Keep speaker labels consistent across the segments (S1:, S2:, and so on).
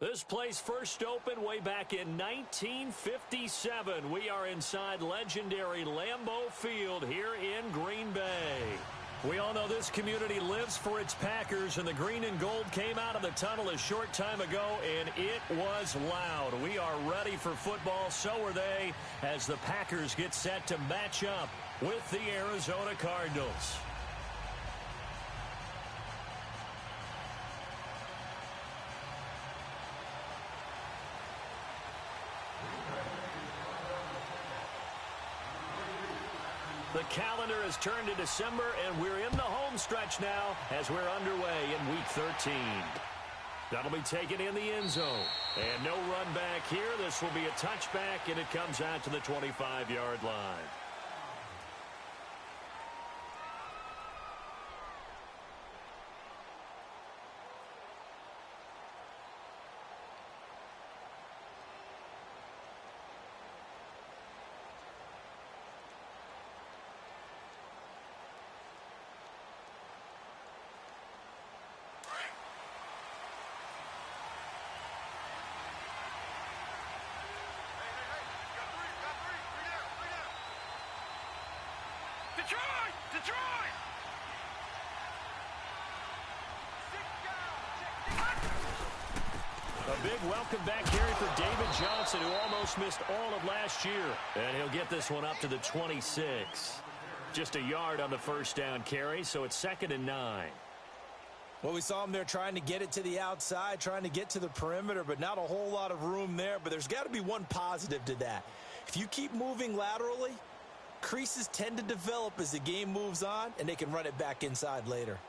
S1: This place first opened way back in 1957. We are inside legendary Lambeau Field here in Green Bay. We all know this community lives for its Packers, and the green and gold came out of the tunnel a short time ago, and it was loud. We are ready for football, so are they, as the Packers get set to match up with the Arizona Cardinals. The calendar has turned to December, and we're in the home stretch now as we're underway in Week 13. That'll be taken in the end zone. And no run back here. This will be a touchback, and it comes out to the 25-yard line.
S2: Detroit!
S1: A big welcome back carry for David Johnson, who almost missed all of last year. And he'll get this one up to the 26. Just a yard on the first down carry, so it's 2nd and 9.
S3: Well, we saw him there trying to get it to the outside, trying to get to the perimeter, but not a whole lot of room there. But there's got to be one positive to that. If you keep moving laterally, creases tend to develop as the game moves on, and they can run it back inside later.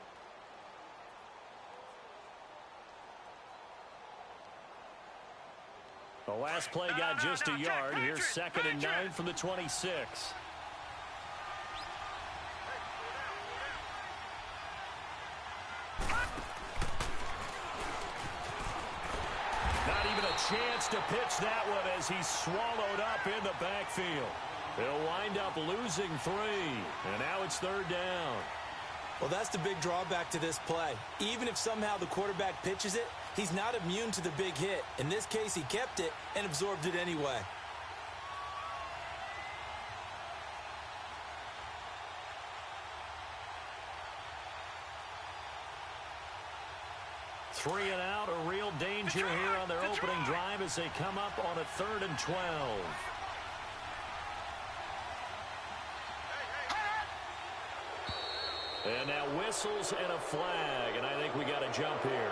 S1: The last play got just a yard. Here's 2nd and 9 from the 26. Not even a chance to pitch that one as he's swallowed up in the backfield. He'll wind up losing 3, and now it's 3rd down.
S3: Well, that's the big drawback to this play. Even if somehow the quarterback pitches it, he's not immune to the big hit. In this case, he kept it and absorbed it anyway.
S1: Three and out, a real danger here on their opening drive as they come up on a 3rd and 12. And now whistles and a flag, and I think we got a jump here.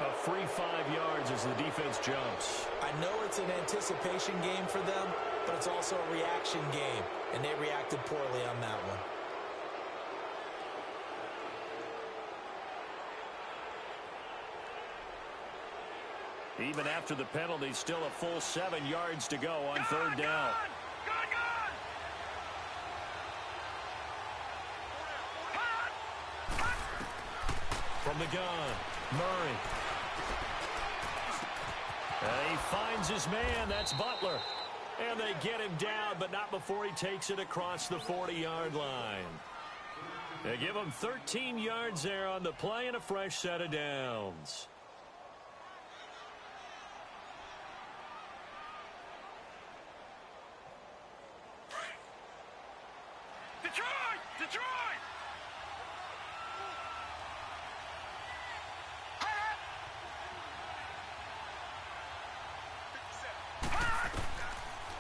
S1: A free 5 yards as the defense jumps.
S3: I know it's an anticipation game for them, but it's also a reaction game, and they reacted poorly on that one.
S1: Even after the penalty, still a full 7 yards to go on 3rd down. From the gun, Murray. And he finds his man. That's Butler. And they get him down, but not before he takes it across the 40-yard line. They give him 13 yards there on the play and a fresh set of downs.
S2: Detroit!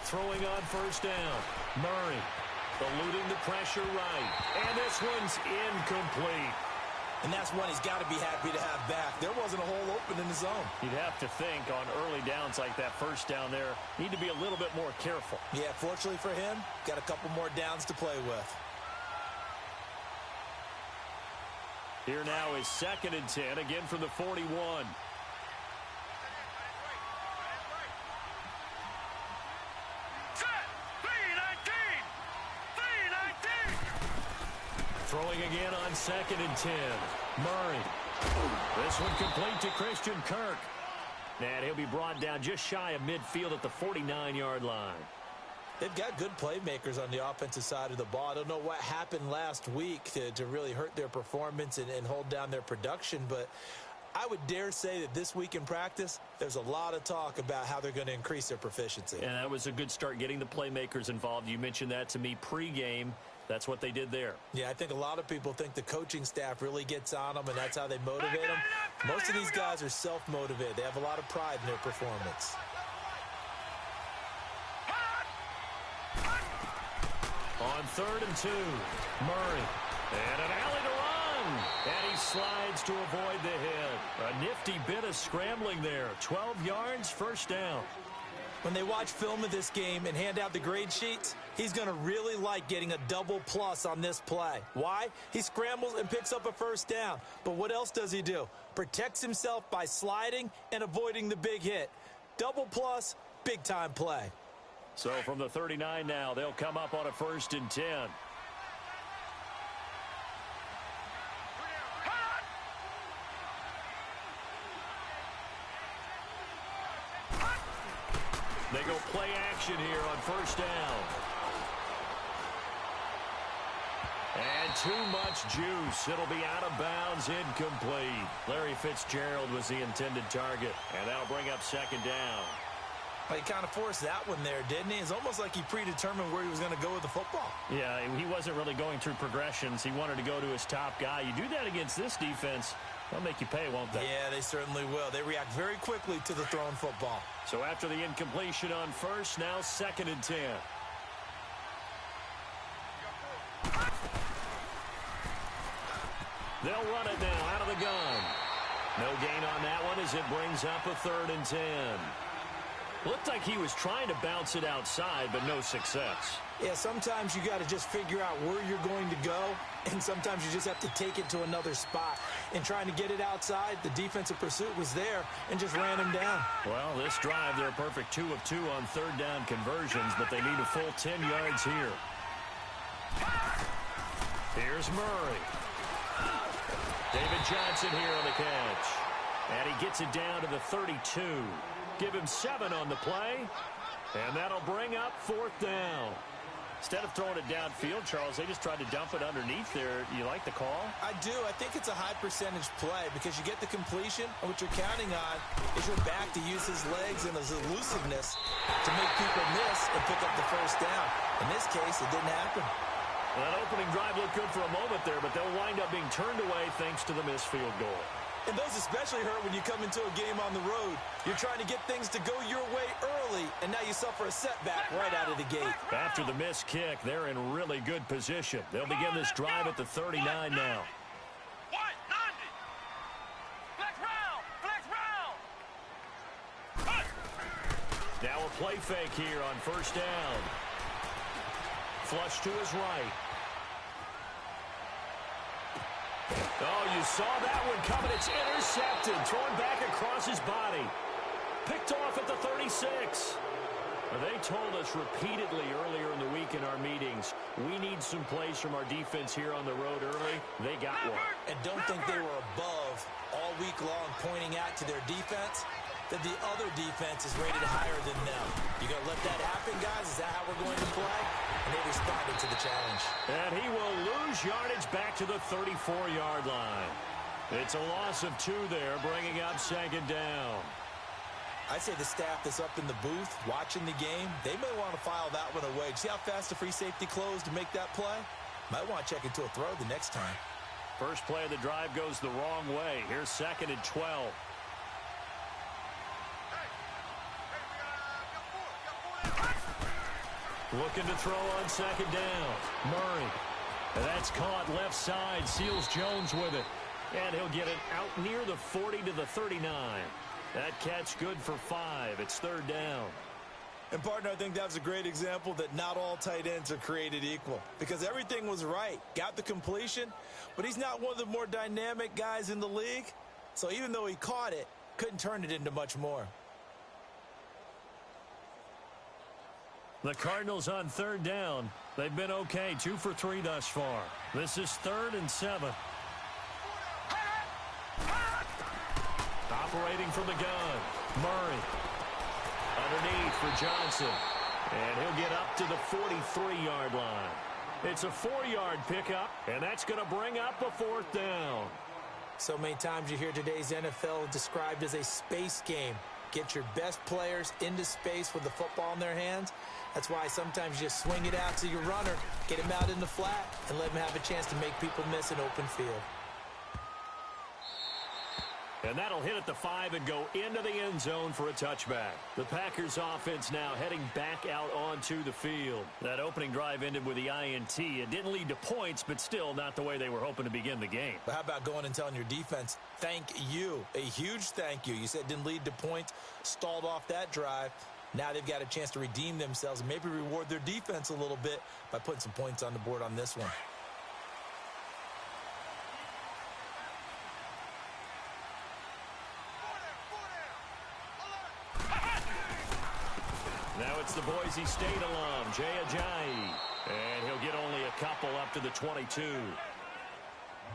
S1: Throwing on 1st down. Murray eluding the pressure right. And this one's incomplete.
S3: And that's one he's got to be happy to have back. There wasn't a hole open in the zone.
S1: You'd have to think on early downs like that 1st down there, need to be a little bit more careful.
S3: Yeah, fortunately for him, got a couple more downs to play with.
S1: Here now is 2nd and 10, again from the 41. Throwing again on 2nd and 10. Murray. This one complete to Christian Kirk. And he'll be brought down just shy of midfield at the 49-yard line.
S3: They've got good playmakers on the offensive side of the ball. I don't know what happened last week to really hurt their performance and hold down their production, but I would dare say that this week in practice, there's a lot of talk about how they're going to increase their proficiency.
S1: And that was a good start, getting the playmakers involved. You mentioned that to me pregame. That's what they did there.
S3: Yeah, I think a lot of people think the coaching staff really gets on them, and that's how they motivate them. Most of these guys are self-motivated. They have a lot of pride in their performance.
S1: On 3rd and 2, Murray. And an alley to run. And he slides to avoid the hit. A nifty bit of scrambling there. 12 yards, first down.
S3: When they watch film of this game and hand out the grade sheets, he's going to really like getting a double plus on this play. Why? He scrambles and picks up a first down. But what else does he do? Protects himself by sliding and avoiding the big hit. Double plus, big-time play.
S1: So from the 39 now, they'll come up on a 1st and 10. They go play action here on 1st down. And too much juice. It'll be out of bounds, incomplete. Larry Fitzgerald was the intended target. And that'll bring up 2nd down.
S3: Well, he kind of forced that one there, didn't he? It's almost like he predetermined where he was going to go with the football.
S1: Yeah, he wasn't really going through progressions. He wanted to go to his top guy. You do that against this defense, they'll make you pay, won't they?
S3: Yeah, they certainly will. They react very quickly to the thrown football.
S1: So after the incompletion on 1st, now 2nd and 10. They'll run it now out of the gun. No gain on that one as it brings up a 3rd and 10. Looked like he was trying to bounce it outside, but no success.
S3: Yeah, sometimes you got to just figure out where you're going to go, and sometimes you just have to take it to another spot. And trying to get it outside, the defensive pursuit was there and just ran him down.
S1: Well, this drive, they're a perfect 2 of 2 on 3rd down conversions, but they need a full 10 yards here. Here's Murray. David Johnson here on the catch. And he gets it down to the 32. Give him 7 on the play. And that'll bring up 4th down. Instead of throwing it downfield, Charles, they just tried to dump it underneath there. You like the call?
S3: I do. I think it's a high percentage play because you get the completion, and what you're counting on is your back to use his legs and his elusiveness to make people miss and pick up the 1st down. In this case, it didn't happen.
S1: Well, that opening drive looked good for a moment there, but they'll wind up being turned away thanks to the missed field goal.
S3: And those especially hurt when you come into a game on the road. You're trying to get things to go your way early, and now you suffer a setback right out of the gate.
S1: After the missed kick, they're in really good position. They'll begin this drive at the 39 now. Now a play fake here on 1st down. Flush to his right. Oh, you saw that one coming. It's intercepted. Thrown back across his body. Picked off at the 36. They told us repeatedly earlier in the week in our meetings, we need some plays from our defense here on the road early. They got one.
S3: And don't think they were above all week long pointing out to their defense that the other defense is rated higher than them. You going to let that happen, guys? Is that how we're going to play? And they responded to the challenge.
S1: And he will lose yardage back to the 34-yard line. It's a loss of 2 there, bringing up 2nd down.
S3: I'd say the staff that's up in the booth watching the game, they may want to file that one away. See how fast the free safety closed to make that play? Might want to check into a throw the next time.
S1: First play of the drive goes the wrong way. Here's 2nd and 12. Looking to throw on 2nd down. Murray. And that's caught left side. Seals Jones with it. And he'll get it out near the 40 to the 39. That catch good for 5. It's 3rd down.
S3: And, partner, I think that was a great example that not all tight ends are created equal. Because everything was right. Got the completion. But he's not one of the more dynamic guys in the league. So even though he caught it, couldn't turn it into much more.
S1: The Cardinals on 3rd down. They've been okay. 2 for 3 thus far. This is 3rd and 7. Operating from the gun. Murray. Underneath for Johnson. And he'll get up to the 43-yard line. It's a 4-yard pickup, and that's going to bring up a 4th down.
S3: So many times you hear today's NFL described as a space game. Get your best players into space with the football in their hands. That's why sometimes you just swing it out to your runner, get him out in the flat, and let him have a chance to make people miss an open field.
S1: And that'll hit at the 5 and go into the end zone for a touchback. The Packers offense now heading back out onto the field. That opening drive ended with the INT. It didn't lead to points, but still not the way they were hoping to begin the game.
S3: But how about going and telling your defense, thank you, a huge thank you. You said it didn't lead to points, stalled off that drive. Now they've got a chance to redeem themselves and maybe reward their defense a little bit by putting some points on the board on this one.
S1: Now it's the Boise State alum, Jay Ajayi. And he'll get only a couple up to the 22.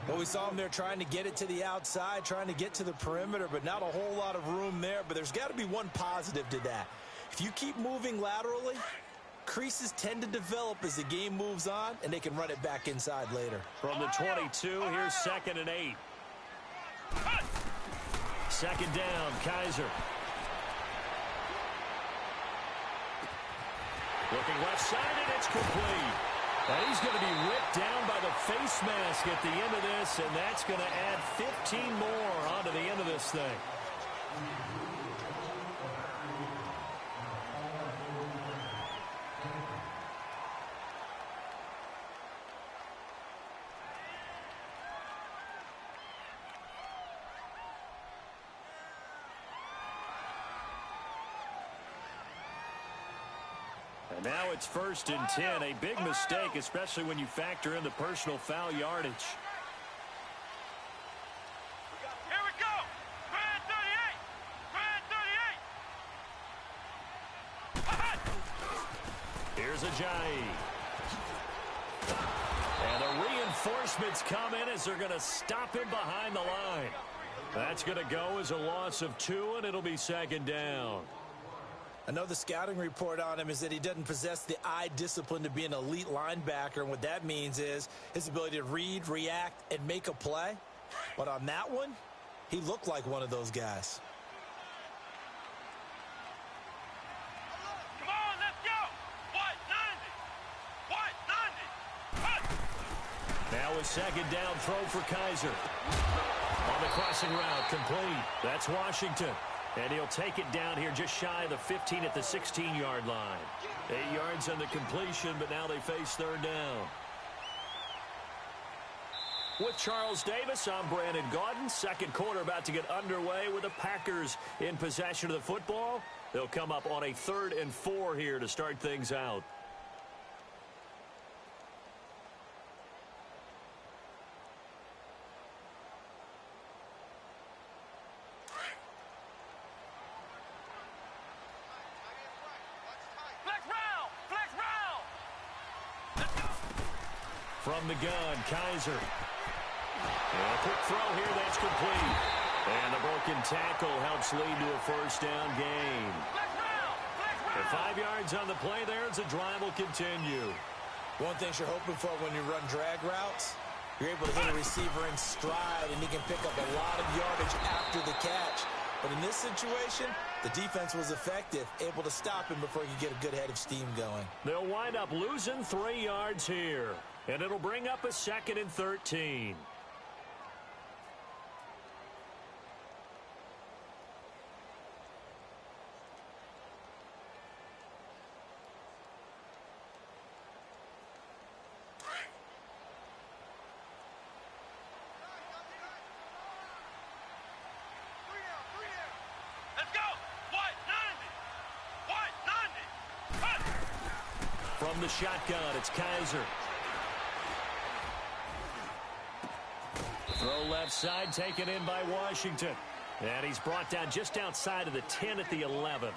S3: Well, we saw him there trying to get it to the outside, trying to get to the perimeter, but not a whole lot of room there. But there's got to be one positive to that. If you keep moving laterally, creases tend to develop as the game moves on, and they can run it back inside later.
S1: From the 22, here's 2nd and 8. Second down, Kaiser. Looking left side, and it's complete. And he's going to be ripped down by the face mask at the end of this, and that's going to add 15 more onto the end of this thing. And now it's 1st and 10. A big mistake, especially when you factor in the personal foul yardage.
S2: Here we go. Brand 38. Brand 38.
S1: Here's Ajayi. And the reinforcements come in as they're going to stop him behind the line. That's going to go as a loss of 2, and it'll be 2nd down.
S3: I know the scouting report on him is that he doesn't possess the eye discipline to be an elite linebacker, and what that means is his ability to read, react, and make a play. But on that one, he looked like one of those guys.
S2: Come on, let's go. White 90. White 90.
S1: Now a 2nd down throw for Kaiser. On the crossing route, complete. That's Washington. And he'll take it down here just shy of the 15 at the 16-yard line. 8 yards on the completion, but now they face 3rd down. With Charles Davis, I'm Brandon Gaudin. Second quarter about to get underway with the Packers in possession of the football. They'll come up on a 3rd and 4 here to start things out. From the gun, Kaiser. And a quick throw here, that's complete. And the broken tackle helps lead to a 1st down gain. And 5 yards on the play there as the drive will continue.
S3: One thing you're hoping for when you run drag routes, you're able to hit a receiver in stride, and he can pick up a lot of yardage after the catch. But in this situation, the defense was effective, able to stop him before he could get a good head of steam going.
S1: They'll wind up losing 3 yards here. And it'll bring up a 2nd and 13.
S2: Let's go. White 90. White 90.
S1: From the shotgun, it's Kaiser. Throw left side, taken in by Washington. And he's brought down just outside of the 10 at the 11.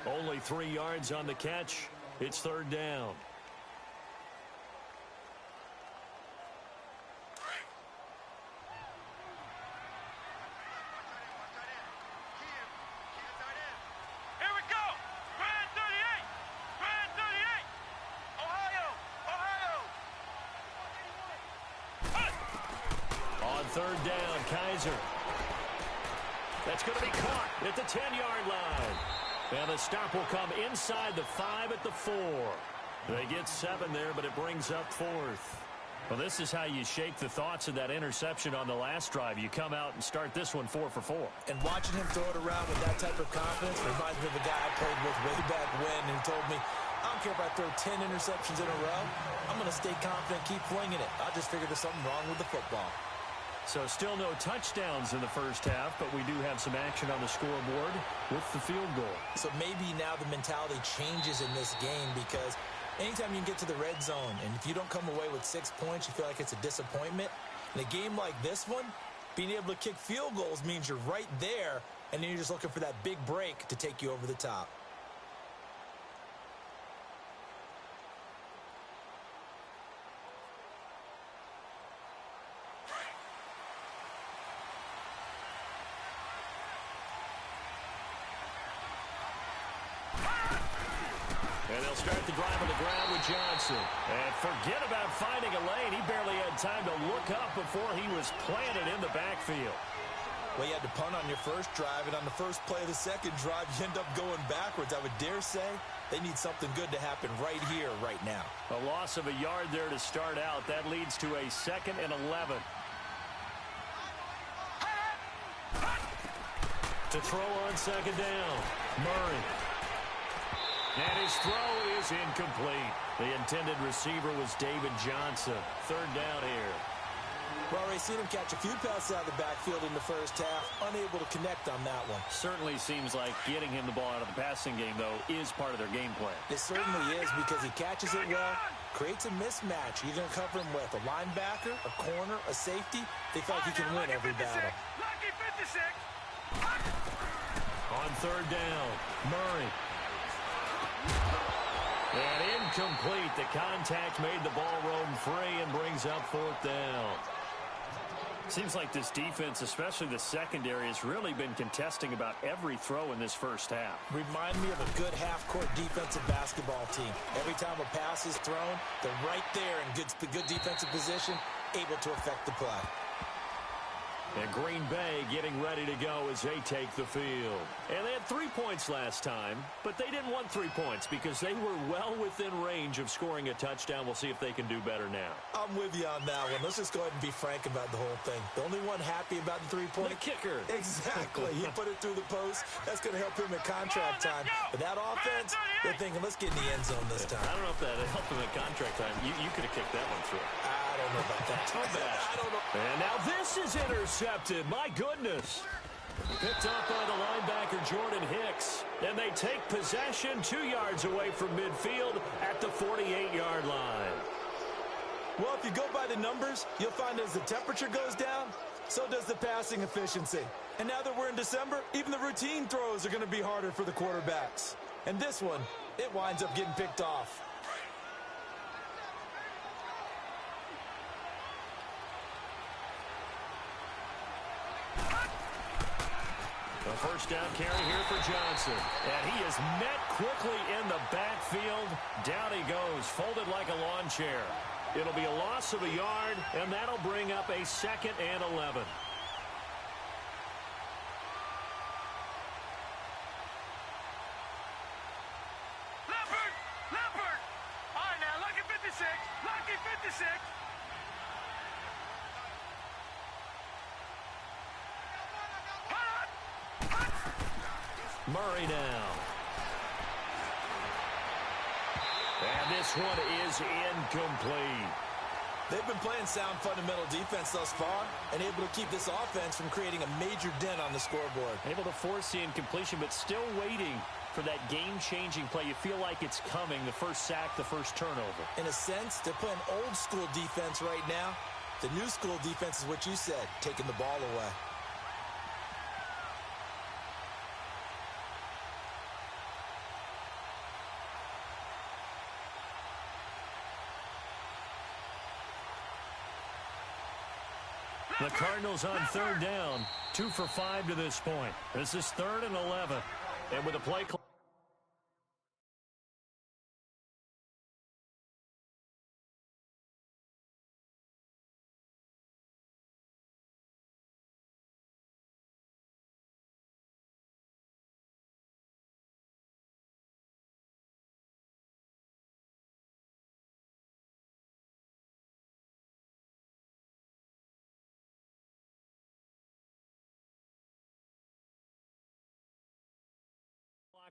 S1: Only 3 yards on the catch. It's 3rd down.
S2: Here we go. Brand 38. Brand 38. Ohio. Ohio.
S1: On third down. Kaiser. That's going to be caught at the 10-yard line. And the stop will come inside the 5 at the 4. They get 7 there, but it brings up 4th. Well, this is how you shake the thoughts of that interception on the last drive. You come out and start this one 4 for 4.
S3: And watching him throw it around with that type of confidence reminds me of a guy I played with way back when who told me, I don't care if I throw 10 interceptions in a row. I'm going to stay confident, keep flinging it. I just figured there's something wrong with the football.
S1: So still no touchdowns in the first half, but we do have some action on the scoreboard with the field goal. So
S3: maybe now the mentality changes in this game because anytime you can get to the red zone, and if you don't come away with 6 points, you feel like it's a disappointment. In a game like this one, being able to kick field goals means you're right there, and then you're just looking for that big break to take you over the top.
S1: And they'll start the drive on the ground with Johnson. And forget about finding a lane. He barely had time to look up before he was planted in the backfield.
S3: Well, you had to punt on your first drive, and on the first play of the second drive, you end up going backwards. I would dare say they need something good to happen right here, right now.
S1: A loss of a yard there to start out. That leads to a 2nd and 11. To throw on second down, Murray. And his throw is incomplete. The intended receiver was David Johnson. Third down here.
S3: Well, we've seen him catch a few passes out of the backfield in the first half. Unable to connect on that one.
S1: Certainly seems like getting him the ball out of the passing game, though, is part of their game plan.
S3: It certainly is because he catches it well, creates a mismatch. You're going to cover him with a linebacker, a corner, a safety. They feel like he can win every battle.
S1: On third down, Murray. And incomplete. The contact made the ball roam free and brings up 4th down. Seems like this defense, especially the secondary, has really been contesting about every throw in this first half.
S3: Remind me of a good half-court defensive basketball team. Every time a pass is thrown, they're right there in good defensive position, able to affect the play.
S1: And Green Bay getting ready to go as they take the field. And they had 3 points last time, but they didn't want 3 points because they were well within range of scoring a touchdown. We'll see if they can do better now.
S3: I'm with you on that one. Let's just go ahead and be frank about the whole thing. The only one happy about the 3-point.
S1: The kicker.
S3: Exactly. He put it through the post. That's going to help him at contract time. But that offense, they're thinking, let's get in the end zone this time.
S1: I don't know if that helped him at contract time. You could have kicked that one through.
S3: I don't know about that.
S1: I don't know. And now this is intercepted. My goodness. Picked up by the linebacker, Jordan Hicks. And they take possession 2 yards away from midfield at the 48-yard line.
S3: Well, if you go by the numbers, you'll find as the temperature goes down, so does the passing efficiency. And now that we're in December, even the routine throws are going to be harder for the quarterbacks. And this one, it winds up getting picked off.
S1: A first down carry here for Johnson. And he is met quickly in the backfield. Down he goes, folded like a lawn chair. It'll be a loss of a yard, and that'll bring up a 2nd and 11.
S2: Leopard! All right, now, lucky 56. Lucky 56.
S1: Murray now. And this one is incomplete.
S3: They've been playing sound fundamental defense thus far and able to keep this offense from creating a major dent on the scoreboard.
S1: Able to force the incompletion, but still waiting for that game-changing play. You feel like it's coming, the first sack, the first turnover.
S3: In a sense, they're playing old-school defense right now. The new-school defense is what you said, taking the ball away.
S1: The Cardinals on third down, 2 for 5 to this point. This is 3rd and 11. And with a play clock.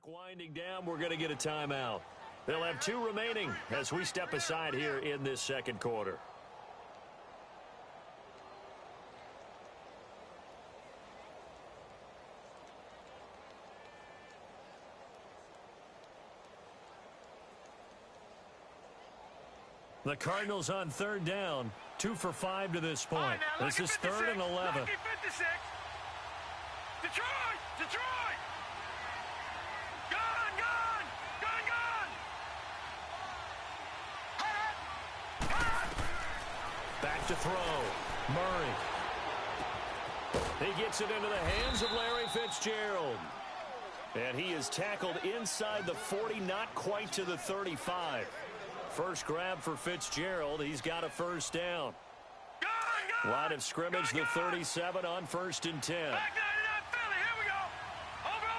S1: Winding down, we're going to get a timeout. They'll have 2 remaining as we step aside here in this second quarter. The Cardinals on 3rd down, 2 for 5 to this point.
S2: Right, now,
S1: this is 3rd and 11.
S2: Lucky 56. Detroit! Detroit! Gun! Gun! Gun! Gun!
S1: Back to throw. Murray. He gets it into the hands of Larry Fitzgerald. And he is tackled inside the 40, not quite to the 35. First grab for Fitzgerald. He's got a first down. Line of scrimmage, the 37 on 1st and 10.
S2: Back 99 Philly, here we go. Over.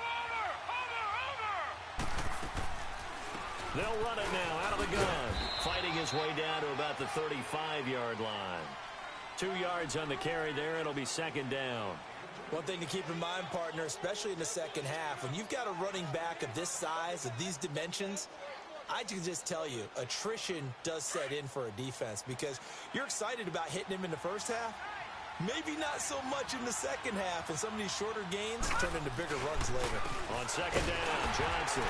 S1: They'll run it now out of the gun. Fighting his way down to about the 35-yard line. 2 yards on the carry there. It'll be 2nd down.
S3: One thing to keep in mind, partner, especially in the second half, when you've got a running back of this size, of these dimensions, I can just tell you, attrition does set in for a defense because you're excited about hitting him in the first half. Maybe not so much in the second half, and some of these shorter gains turn into bigger runs later.
S1: On 2nd down, Johnson.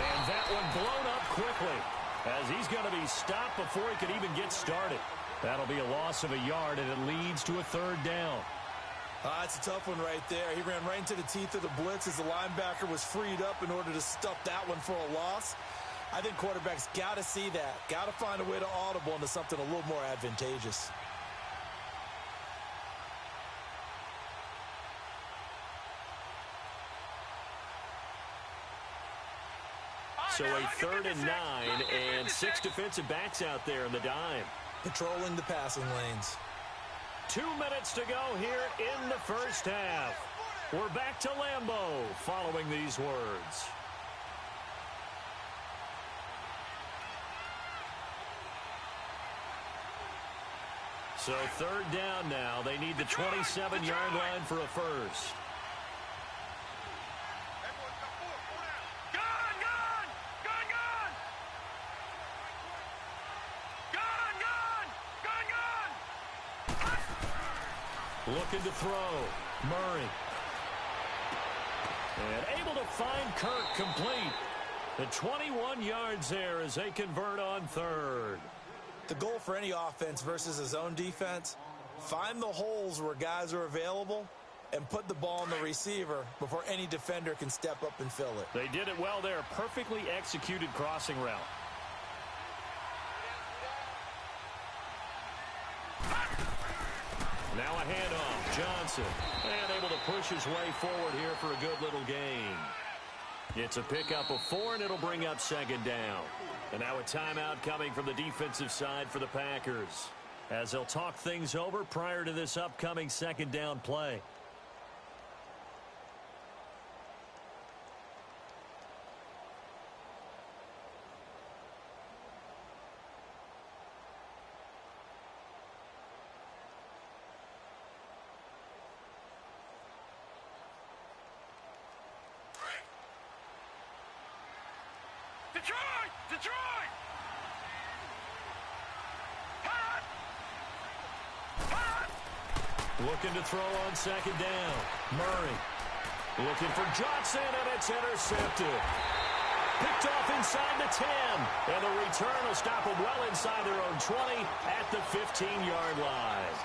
S1: And that one blown up quickly as he's going to be stopped before he could even get started. That'll be a loss of a yard, and it leads to a 3rd down.
S3: That's a tough one right there. He ran right into the teeth of the blitz as the linebacker was freed up in order to stuff that one for a loss. I think quarterbacks got to see that. Got to find a way to audible into something a little more advantageous.
S1: So a 3rd and 9 and 6 defensive backs out there in the dime.
S3: Patrolling the passing lanes.
S1: 2 minutes to go here in the first half. We're back to Lambeau following these words. So 3rd down now. They need the 27-yard line for a first.
S2: Gun! Gun! Gun! Gun! Gun! Gun! Gun!
S1: Looking to throw. Murray. And able to find Kirk complete. The 21 yards there as they convert on 3rd.
S3: The goal for any offense versus a zone defense, find the holes where guys are available and put the ball on the receiver before any defender can step up and fill it.
S1: They did it well there. Perfectly executed crossing route. Now a handoff. Johnson. And able to push his way forward here for a good little gain. It's a pickup of 4, and it'll bring up 2nd down. And now a timeout coming from the defensive side for the Packers, as they'll talk things over prior to this upcoming 2nd down play.
S2: Detroit! Detroit! Hot! Hot!
S1: Looking to throw on 2nd down. Murray looking for Johnson, and it's intercepted. Picked off inside the 10. And the return will stop them well inside their own 20 at the 15-yard line.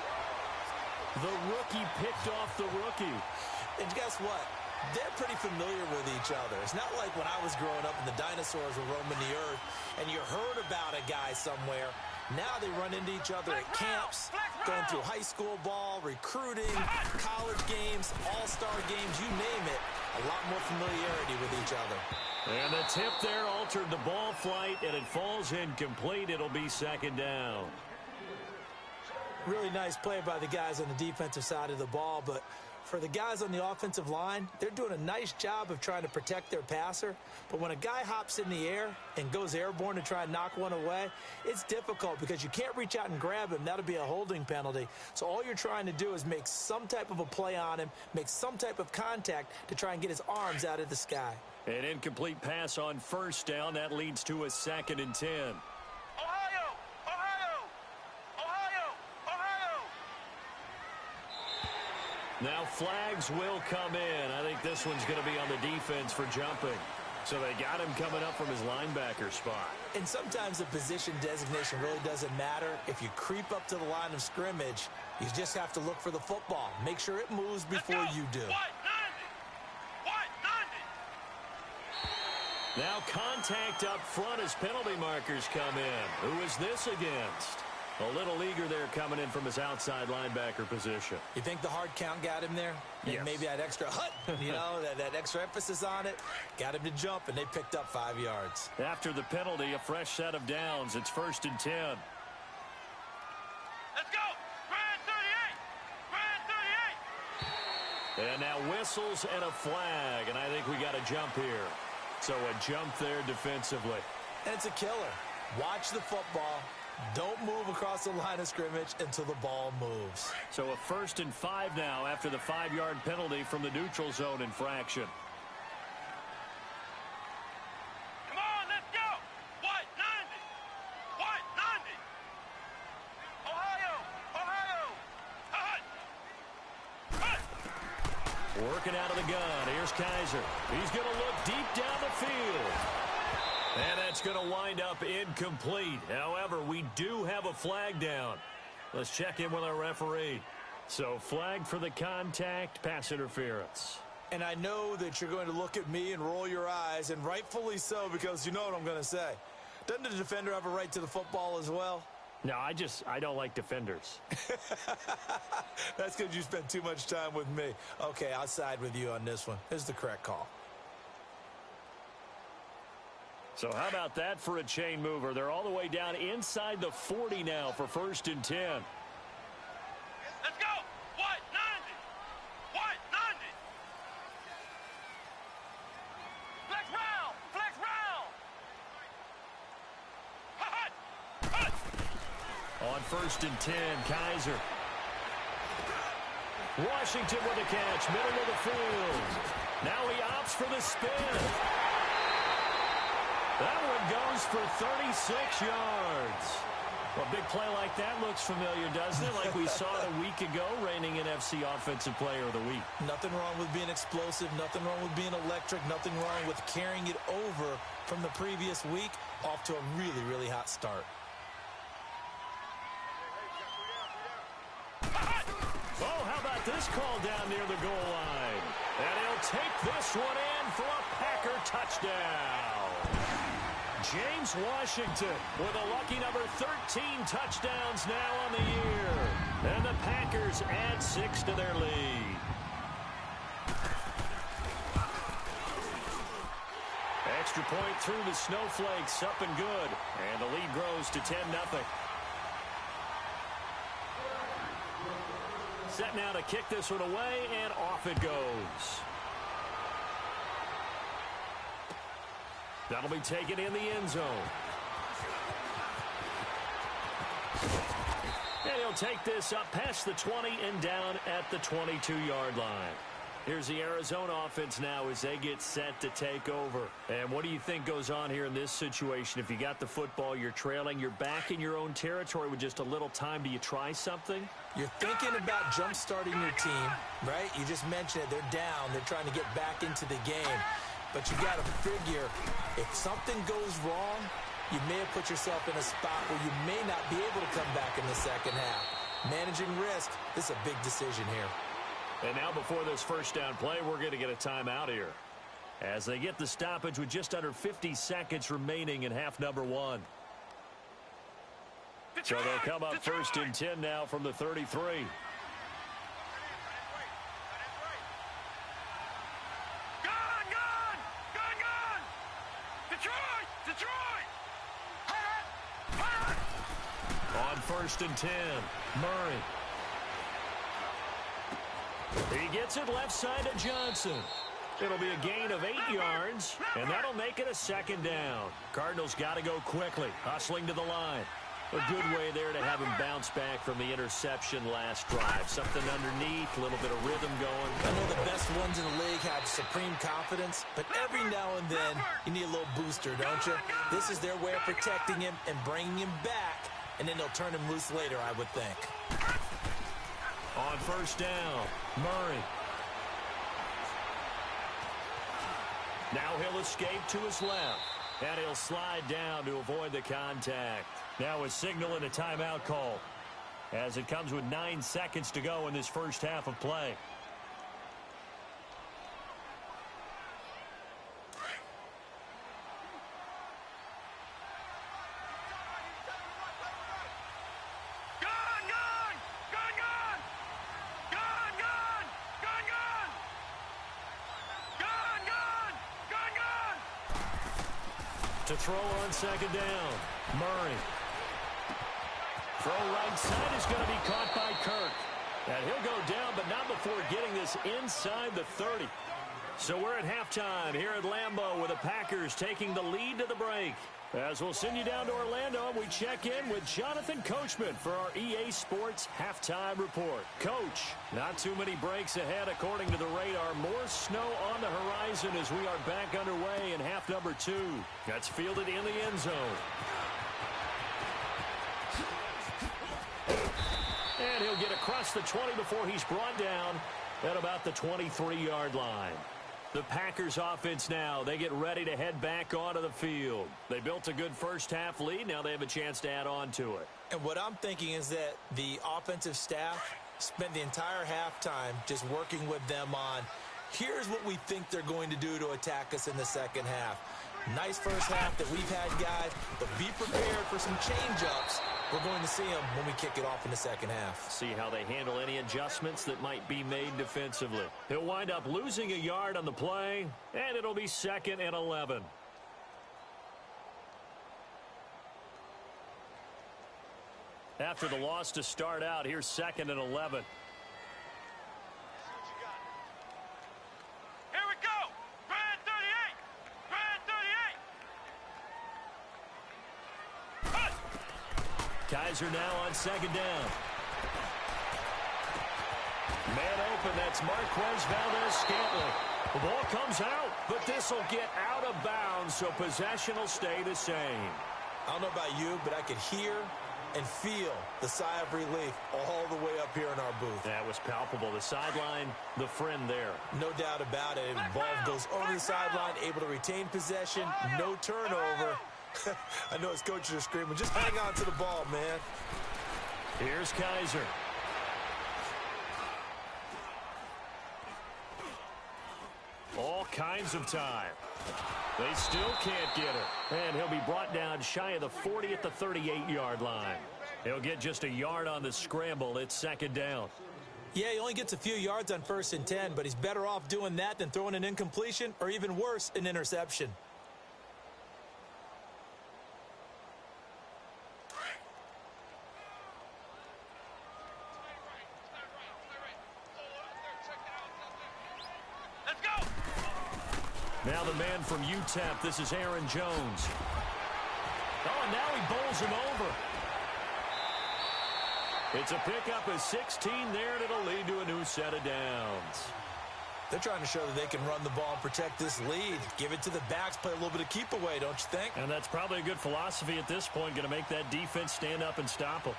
S1: The rookie picked off the rookie.
S3: And guess what? They're pretty familiar with each other. It's not like when I was growing up and the dinosaurs were roaming the earth and you heard about a guy somewhere. Now they run into each other at camps, going through high school ball, recruiting, college games, all-star games, you name it. A lot more familiarity with each other.
S1: And the tip there altered the ball flight, and it falls incomplete. It'll be 2nd down.
S3: Really nice play by the guys on the defensive side of the ball, but for the guys on the offensive line, they're doing a nice job of trying to protect their passer. But when a guy hops in the air and goes airborne to try and knock one away, it's difficult because you can't reach out and grab him. That'll be a holding penalty. So all you're trying to do is make some type of a play on him, make some type of contact to try and get his arms out of the sky.
S1: An incomplete pass on first down. That leads to a 2nd and 10.
S2: Ohio! Ohio! Ohio! Ohio!
S1: Now flags will come in. I think this one's going to be on the defense for jumping. So they got him coming up from his linebacker spot.
S3: And sometimes the position designation really doesn't matter. If you creep up to the line of scrimmage, you just have to look for the football. Make sure it moves before you do.
S1: Now contact up front as penalty markers come in. Who is this against? A little eager there coming in from his outside linebacker position.
S3: You think the hard count got him there?
S1: Yes.
S3: Maybe that extra hut, that extra emphasis on it, got him to jump, and they picked up 5 yards.
S1: After the penalty, a fresh set of downs. It's 1st and 10.
S2: Let's go! Grand 38! Grand 38!
S1: And now whistles and a flag, and I think we got a jump here. So a jump there defensively.
S3: And it's a killer. Watch the football. Don't move across the line of scrimmage until the ball moves.
S1: So a 1st and 5 now after the 5-yard penalty from the neutral zone infraction.
S2: Come on, let's go! White 90! White 90! Ohio! Ohio! Hut! Hut!
S1: Working out of the gun. Here's Kaiser. He's going to look deep down the field. And that's going to wind up incomplete. However, we do have a flag down. Let's check in with our referee. So flag for the contact, pass interference.
S3: And I know that you're going to look at me and roll your eyes, and rightfully so, because you know what I'm going to say. Doesn't the defender have a right to the football as well?
S1: No, I don't like defenders.
S3: That's because you spent too much time with me. Okay, I'll side with you on this one. This is the correct call.
S1: So how about that for a chain mover? They're all the way down inside the 40 now for 1st and 10.
S2: Let's go! White 90! White 90! Flex round! Flex round! Hut! Hut!
S1: On 1st and 10, Kaiser. Washington with a catch, middle of the field. Now he opts for the spin. That one goes for 36 yards. Well, a big play like that looks familiar, doesn't it? Like we saw it a week ago, reigning NFC Offensive Player of the Week.
S3: Nothing wrong with being explosive. Nothing wrong with being electric. Nothing wrong with carrying it over from the previous week off to a really, really hot start.
S1: Oh, how about this call down near the goal line? And he'll take this one in for a Packer touchdown. James Washington with a lucky number 13 touchdowns now on the year. And the Packers add 6 to their lead. Extra point through the snowflakes, up and good. And the lead grows to 10-0. Set now to kick this one away, and off it goes. That'll be taken in the end zone. And he'll take this up past the 20 and down at the 22-yard line. Here's the Arizona offense now as they get set to take over. And what do you think goes on here in this situation? If you got the football, you're trailing, you're back in your own territory with just a little time. Do you try something?
S3: You're thinking about jump-starting your team, right? You just mentioned it. They're down. They're trying to get back into the game. But you got to figure, if something goes wrong, you may have put yourself in a spot where you may not be able to come back in the second half. Managing risk, this is a big decision here.
S1: And now before this first down play, we're going to get a timeout here as they get the stoppage with just under 50 seconds remaining in half number 1. So they'll come up 1st and 10 now from the 33.
S2: Gun, gun! Gun, gun! Detroit! Detroit!
S1: On 1st and 10, Murray. He gets it left side to Johnson. It'll be a gain of 8 yards, and that'll make it a 2nd down. Cardinals got to go quickly, hustling to the line. A good way there to have him bounce back from the interception last drive. Something underneath, a little bit of rhythm going.
S3: I know the best ones in the league have supreme confidence, but every now and then you need a little booster, don't you? This is their way of protecting him and bringing him back, and then they'll turn him loose later, I would think.
S1: On first down, Murray. Now he'll escape to his left, and he'll slide down to avoid the contact. Now a signal and a timeout call as it comes with 9 seconds to go in this first half of play. To throw on second down, Murray. Throw right side is going to be caught by Kirk. And he'll go down, but not before getting this inside the 30. So we're at halftime here at Lambeau with the Packers taking the lead to the break. As we'll send you down to Orlando, we check in with Jonathan Coachman for our EA Sports Halftime Report. Coach, not too many breaks ahead according to the radar. More snow on the horizon as we are back underway in half number 2. That's fielded in the end zone. And he'll get across the 20 before he's brought down at about the 23-yard line. The Packers offense now, they get ready to head back onto the field. They built a good first half lead. Now they have a chance to add on to it.
S3: And what I'm thinking is that the offensive staff spent the entire halftime just working with them on, here's what we think they're going to do to attack us in the second half. Nice first half that we've had, guys, but be prepared for some change-ups. We're going to see them when we kick it off in the second half.
S1: See how they handle any adjustments that might be made defensively. He'll wind up losing a yard on the play, and it'll be 2nd and 11. After the loss to start out, here's 2nd and 11. Kaiser now on second down. Man open, that's Marquez Valdez-Scantling. The ball comes out, but this will get out of bounds, so possession will stay the same.
S3: I don't know about you, but I could hear and feel the sigh of relief all the way up here in our booth.
S1: That was palpable. The sideline, the friend there.
S3: No doubt about it. The ball goes over the sideline, able to retain possession, no turnover. I know his coaches are screaming, just hang on to the ball, man.
S1: Here's Kaiser. All kinds of time. They still can't get it. And he'll be brought down shy of the 40 at the 38-yard line. He'll get just a yard on the scramble. It's second down.
S3: Yeah, he only gets a few yards on 1st and 10, but he's better off doing that than throwing an incompletion or even worse, an interception.
S1: Now the man from UTEP, this is Aaron Jones. Oh, and now he bowls him over. It's a pickup of 16 there, and it'll lead to a new set of downs.
S3: They're trying to show that they can run the ball and protect this lead. Give it to the backs, play a little bit of keep away, don't you think?
S1: And that's probably a good philosophy at this point, going to make that defense stand up and stop them.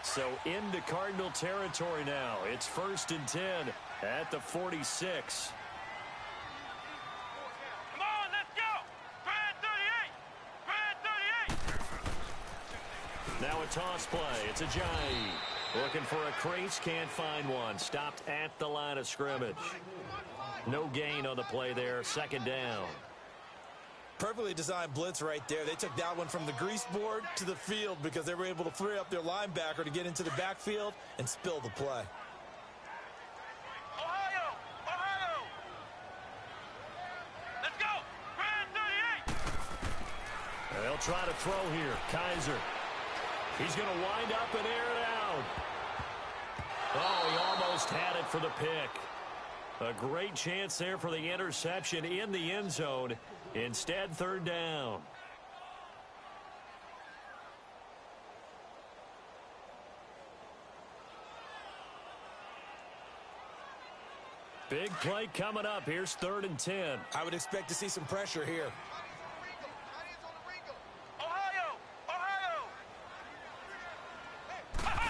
S1: So into Cardinal territory now. It's 1st and 10 at the 46. Now a toss play. It's Ajayi. Looking for a crease. Can't find one. Stopped at the line of scrimmage. No gain on the play there. Second down.
S3: Perfectly designed blitz right there. They took that one from the grease board to the field because they were able to free up their linebacker to get into the backfield and spill the play.
S2: Ohio! Ohio! Let's go! Brand 38!
S1: And they'll try to throw here. Kaiser. He's going to wind up and air it out. Oh, he almost had it for the pick. A great chance there for the interception in the end zone. Instead, third down. Big play coming up. Here's 3rd and 10.
S3: I would expect to see some pressure here.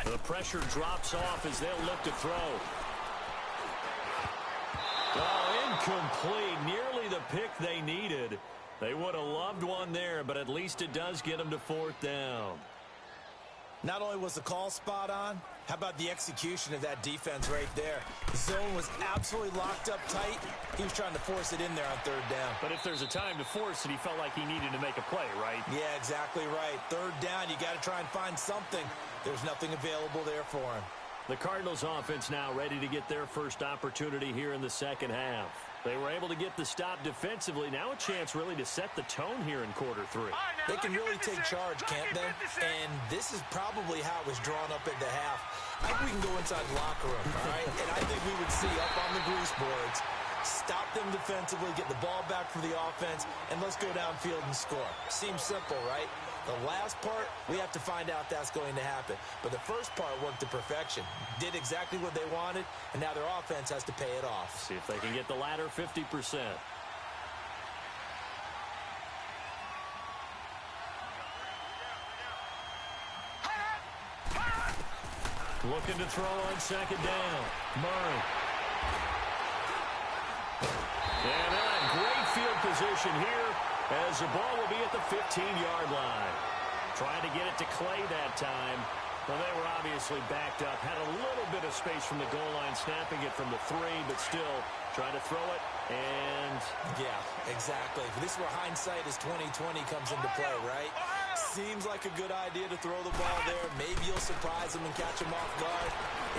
S1: The pressure drops off as they'll look to throw. Oh, incomplete. Nearly the pick they needed. They would have loved one there, but at least it does get them to 4th down.
S3: Not only was the call spot on, how about the execution of that defense right there? The zone was absolutely locked up tight. He was trying to force it in there on 3rd down.
S1: But if there's a time to force it, he felt like he needed to make a play, right?
S3: Yeah, exactly right. 3rd down, you got to try and find something. There's nothing available there for him.
S1: The Cardinals offense now ready to get their first opportunity here in the second half. They were able to get the stop defensively. Now a chance really to set the tone here in quarter 3.
S3: They can really take charge, can't they? And this is probably how it was drawn up at the half. I think we can go inside the locker room, all right? And I think we would see up on the grease boards, stop them defensively, get the ball back for the offense, and let's go downfield and score. Seems simple, right? The last part, we have to find out that's going to happen. But the first part worked to perfection. Did exactly what they wanted, and now their offense has to pay it off.
S1: See if they can get the latter 50%. Looking to throw on 2nd down. Murray. And they're in great field position here as the ball will be at the 15-yard line. Trying to get it to Clay that time. Well, they were obviously backed up. Had a little bit of space from the goal line, snapping it from the 3, but still trying to throw it. And
S3: yeah, exactly. This is where hindsight is 20/20 comes into play, right? Seems like a good idea to throw the ball there. Maybe you'll surprise them and catch them off guard.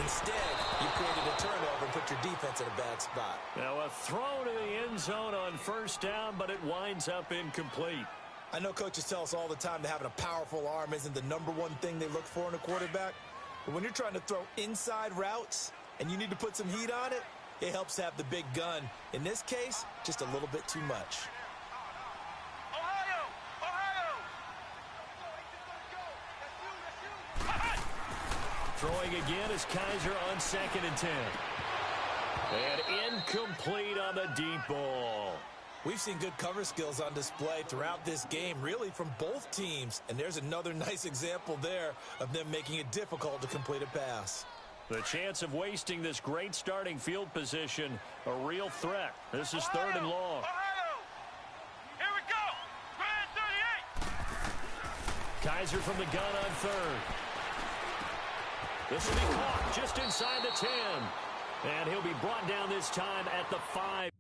S3: Instead, you created a turnover and put your defense in a bad spot.
S1: Now a throw to the end zone on 1st down, but it winds up incomplete.
S3: I know coaches tell us all the time that having a powerful arm isn't the #1 thing they look for in a quarterback. But when you're trying to throw inside routes and you need to put some heat on it, it helps to have the big gun. In this case, just a little bit too much.
S1: Throwing again is Kaiser on 2nd and 10. And incomplete on the deep ball.
S3: We've seen good cover skills on display throughout this game, really from both teams. And there's another nice example there of them making it difficult to complete a pass.
S1: The chance of wasting this great starting field position, a real threat. This is 3rd and long.
S2: Here we go. Grand 38.
S1: Kaiser from the gun on 3rd. This will be caught just inside the 10. And he'll be brought down this time at the 5.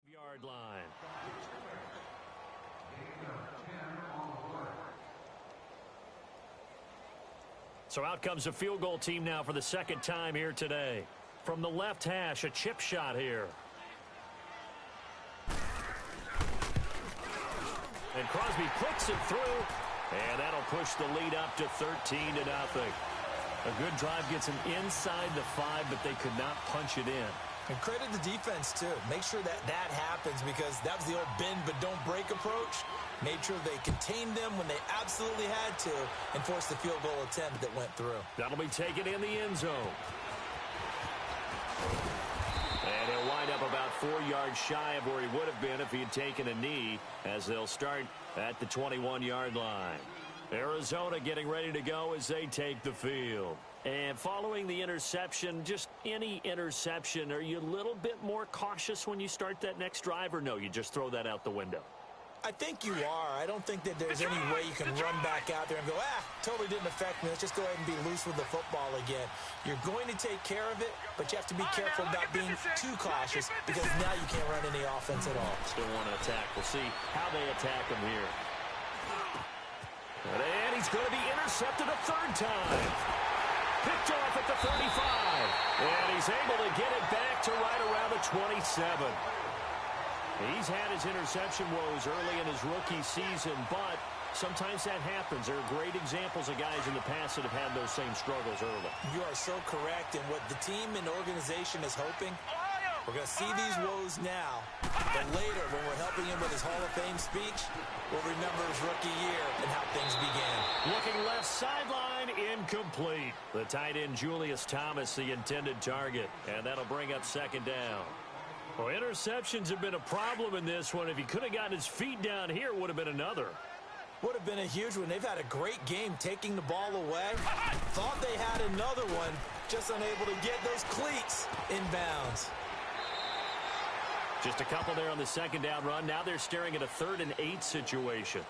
S1: Yard line. So out comes the field goal team now for the 2nd time here today. From the left hash, a chip shot here. And Crosby puts it through, and that'll push the lead up to 13-0. A good drive gets them inside the 5, but they could not punch it in.
S3: And credit the defense, too. Make sure that happens because that was the old bend but don't break approach. Made sure they contained them when they absolutely had to and forced the field goal attempt that went through.
S1: That'll be taken in the end zone. And he'll wind up about 4 yards shy of where he would have been if he had taken a knee, as they'll start at the 21-yard line. Arizona getting ready to go as they take the field. And following the interception, just any interception, are you a little bit more cautious when you start that next drive, or no, you just throw that out the window?
S3: I think you are. I don't think that there's any way you can run back out there and go, totally didn't affect me. Let's just go ahead and be loose with the football again. You're going to take care of it, but you have to be careful about being too cautious because now you can't run any offense at all.
S1: Still want to attack. We'll see how they attack him here. And he's going to be intercepted a 3rd time. Picked off at the 35. And he's able to get it back to right around the 27. He's had his interception woes early in his rookie season, but sometimes that happens. There are great examples of guys in the past that have had those same struggles early.
S3: You are so correct. And what the team and organization is hoping, we're going to see these woes now, but later when we're helping him with his Hall of Fame speech, we'll remember his rookie year and how things began.
S1: Looking left sideline, incomplete. The tight end Julius Thomas, the intended target, and that'll bring up second down. Well, interceptions have been a problem in this one. If he could have gotten his feet down here, it would have been another.
S3: Would have been a huge one. They've had a great game taking the ball away. Thought they had another one, just unable to get those cleats in bounds.
S1: Just a couple there on the second down run. Now they're staring at a 3rd and 8 situation.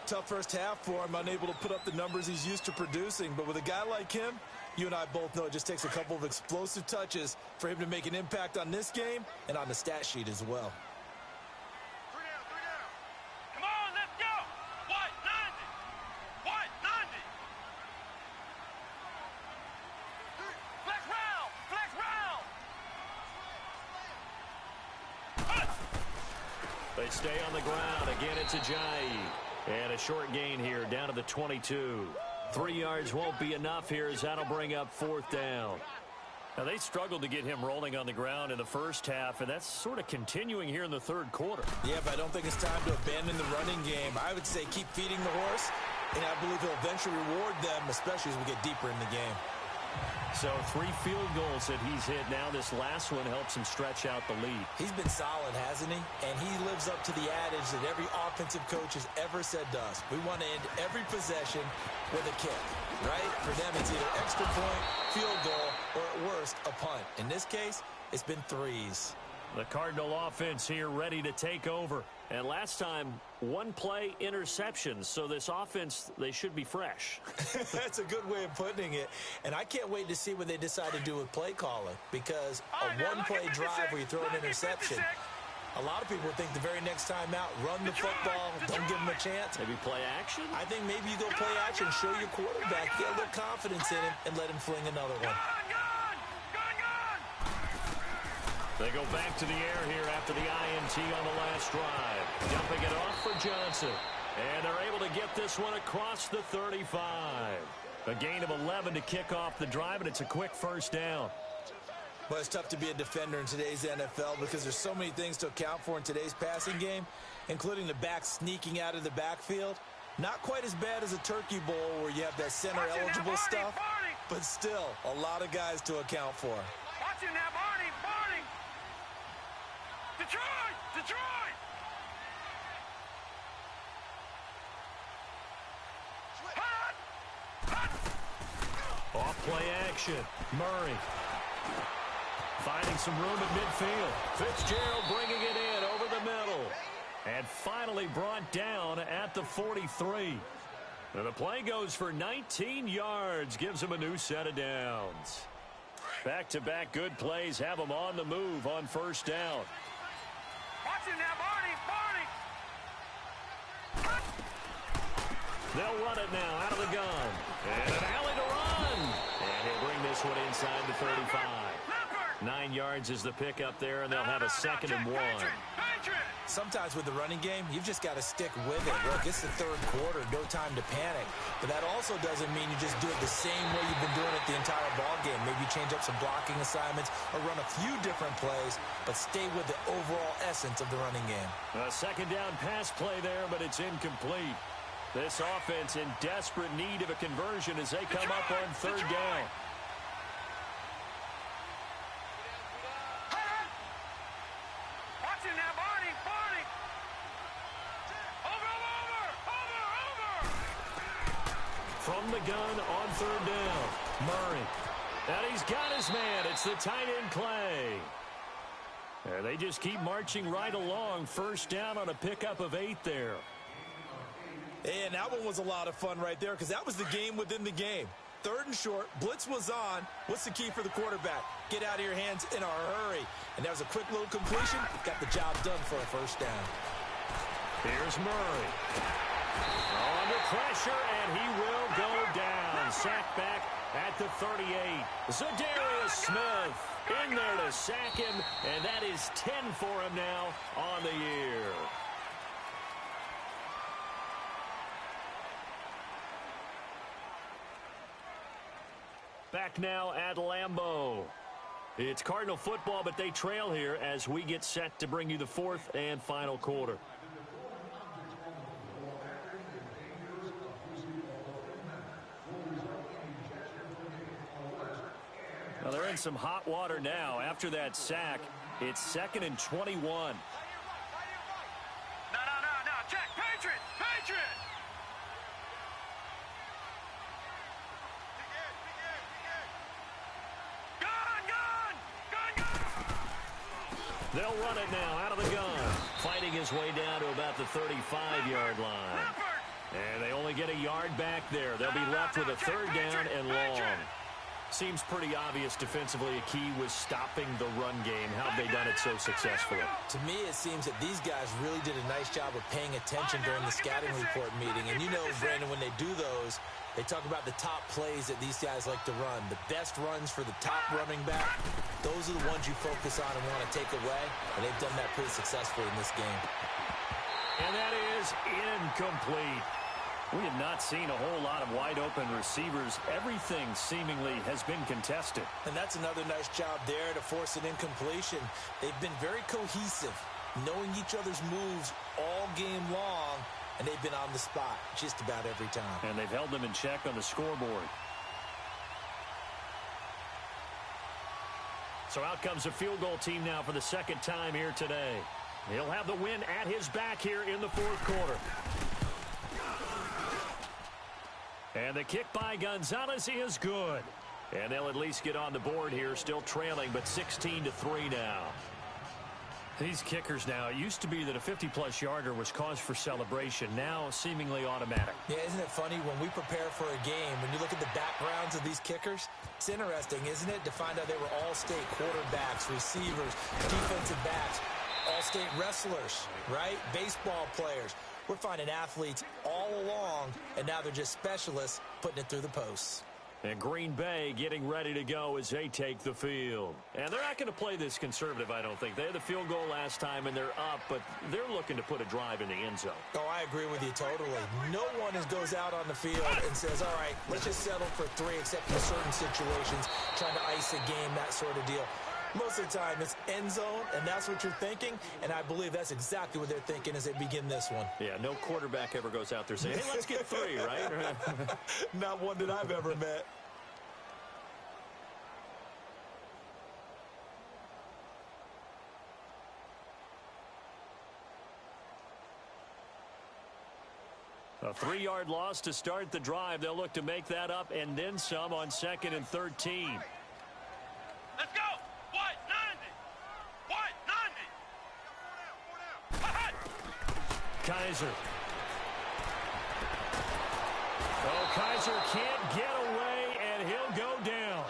S3: Tough first half for him, unable to put up the numbers he's used to producing. But with a guy like him, you and I both know it just takes a couple of explosive touches for him to make an impact on this game and on the stat sheet as well.
S2: 3 down, 3 down. Come on, let's go. White 90. White 90. Flex round. Flex round.
S1: They stay on the ground. Again, it's Ajayi. And a short gain here down to the 22. 3 yards won't be enough here as that'll bring up 4th down. Now, they struggled to get him rolling on the ground in the first half, and that's sort of continuing here in the third quarter.
S3: Yeah, but I don't think it's time to abandon the running game. I would say keep feeding the horse, and I believe he'll eventually reward them, especially as we get deeper in the game.
S1: So 3 field goals that he's hit now. This last one helps him stretch out the lead.
S3: He's been solid, hasn't he? And he lives up to the adage that every offensive coach has ever said to us. We want to end every possession with a kick, right? For them, it's either extra point, field goal, or at worst, a punt. In this case, it's been 3s.
S1: The Cardinal offense here ready to take over. And last time, 1-play interceptions. So this offense, they should be fresh.
S3: That's a good way of putting it. And I can't wait to see what they decide to do with play calling. Because a one-play drive where you throw an interception, a lot of people think the very next time out, run the football, don't give them a chance.
S1: Maybe play action?
S3: I think maybe you go play action, show your quarterback, get a little confidence in him, and let him fling another one.
S1: They go back to the air here after the INT on the last drive. Dumping it off for Johnson. And they're able to get this one across the 35. A gain of 11 to kick off the drive, and it's a quick first down.
S3: Well, it's tough to be a defender in today's NFL because there's so many things to account for in today's passing game, including the back sneaking out of the backfield. Not quite as bad as a Turkey Bowl where you have that center-eligible stuff, but still a lot of guys to account for.
S2: Watch it now, Barney. Barney. Detroit. Detroit. Hot. Hot.
S1: Off play action. Murray. Finding some room at midfield. Fitzgerald bringing it in over the middle. And finally brought down at the 43. And the play goes for 19 yards. Gives him a new set of downs. Back-to-back good plays have them on the move on first down.
S2: Watch it now, Barney. Barney.
S1: They'll run it now out of the gun. And an alley to run. And he'll bring this one inside the 35. 9 yards is the pickup there, and they'll have a 2nd and 1.
S3: Sometimes with the running game, you've just got to stick with it. Look, it's the third quarter, no time to panic. But that also doesn't mean you just do it the same way you've been doing it the entire ball game. Maybe change up some blocking assignments or run a few different plays, but stay with the overall essence of the running game.
S1: A 2nd down pass play there, but it's incomplete. This offense in desperate need of a conversion as they come up on 3rd down. From the gun on 3rd down. Murray. And he's got his man. It's the tight end Clay. And they just keep marching right along. First down on a pickup of 8 there.
S3: And that one was a lot of fun right there because that was the game within the game. 3rd and short. Blitz was on. What's the key for the quarterback? Get out of your hands in a hurry. And that was a quick little completion. Got the job done for a first down.
S1: Here's Murray. Under pressure, and he will go down. Sacked back at the 38. Zadarius Smith in there to sack him, and that is 10 for him now on the year. Back now at Lambeau. It's Cardinal football, but they trail here as we get set to bring you the fourth and final quarter. Well, they're in some hot water now. After that sack, it's 2nd and 21.
S2: No. Check. Patriot. Gun.
S1: They'll run it now out of the gun. Fighting his way down to about the 35-yard line. And they only get a yard back there. They'll be left with a 3rd down and long. Seems pretty obvious defensively a key was stopping the run game. How have they done it so successfully?
S3: To me, it seems that these guys really did a nice job of paying attention during the scouting report meeting. And you know, Brandon, when they do those, they talk about the top plays that these guys like to run. The best runs for the top running back, those are the ones you focus on and want to take away. And they've done that pretty successfully in this game.
S1: And that is incomplete. We have not seen a whole lot of wide-open receivers. Everything seemingly has been contested.
S3: And that's another nice job there to force an incompletion. They've been very cohesive, knowing each other's moves all game long, and they've been on the spot just about every time.
S1: And they've held them in check on the scoreboard. So out comes a field goal team now for the 2nd time here today. He'll have the win at his back here in the 4th quarter. And the kick by Gonzalez is good. And they'll at least get on the board here, still trailing, but 16-3 now. These kickers now, it used to be that a 50-plus yarder was cause for celebration, now seemingly automatic.
S3: Yeah, isn't it funny when we prepare for a game, when you look at the backgrounds of these kickers, it's interesting, isn't it, to find out they were all-state quarterbacks, receivers, defensive backs, all-state wrestlers, right? Baseball players. We're finding athletes all along, and now they're just specialists putting it through the posts.
S1: And Green Bay getting ready to go as they take the field. And they're not going to play this conservative, I don't think. They had the field goal last time, and they're up, but they're looking to put a drive in the end zone.
S3: Oh, I agree with you totally. No one goes out on the field and says, all right, let's just settle for 3, except in certain situations, trying to ice a game, that sort of deal. Most of the time, it's end zone, and that's what you're thinking, and I believe that's exactly what they're thinking as they begin this one.
S1: Yeah, no quarterback ever goes out there saying, hey, let's get 3, right?
S3: Not one that I've ever met.
S1: A 3-yard loss to start the drive. They'll look to make that up and then some on 2nd and 13.
S2: Let's go. What? 90.
S1: Kaiser. Oh, Kaiser can't get away, and he'll go down.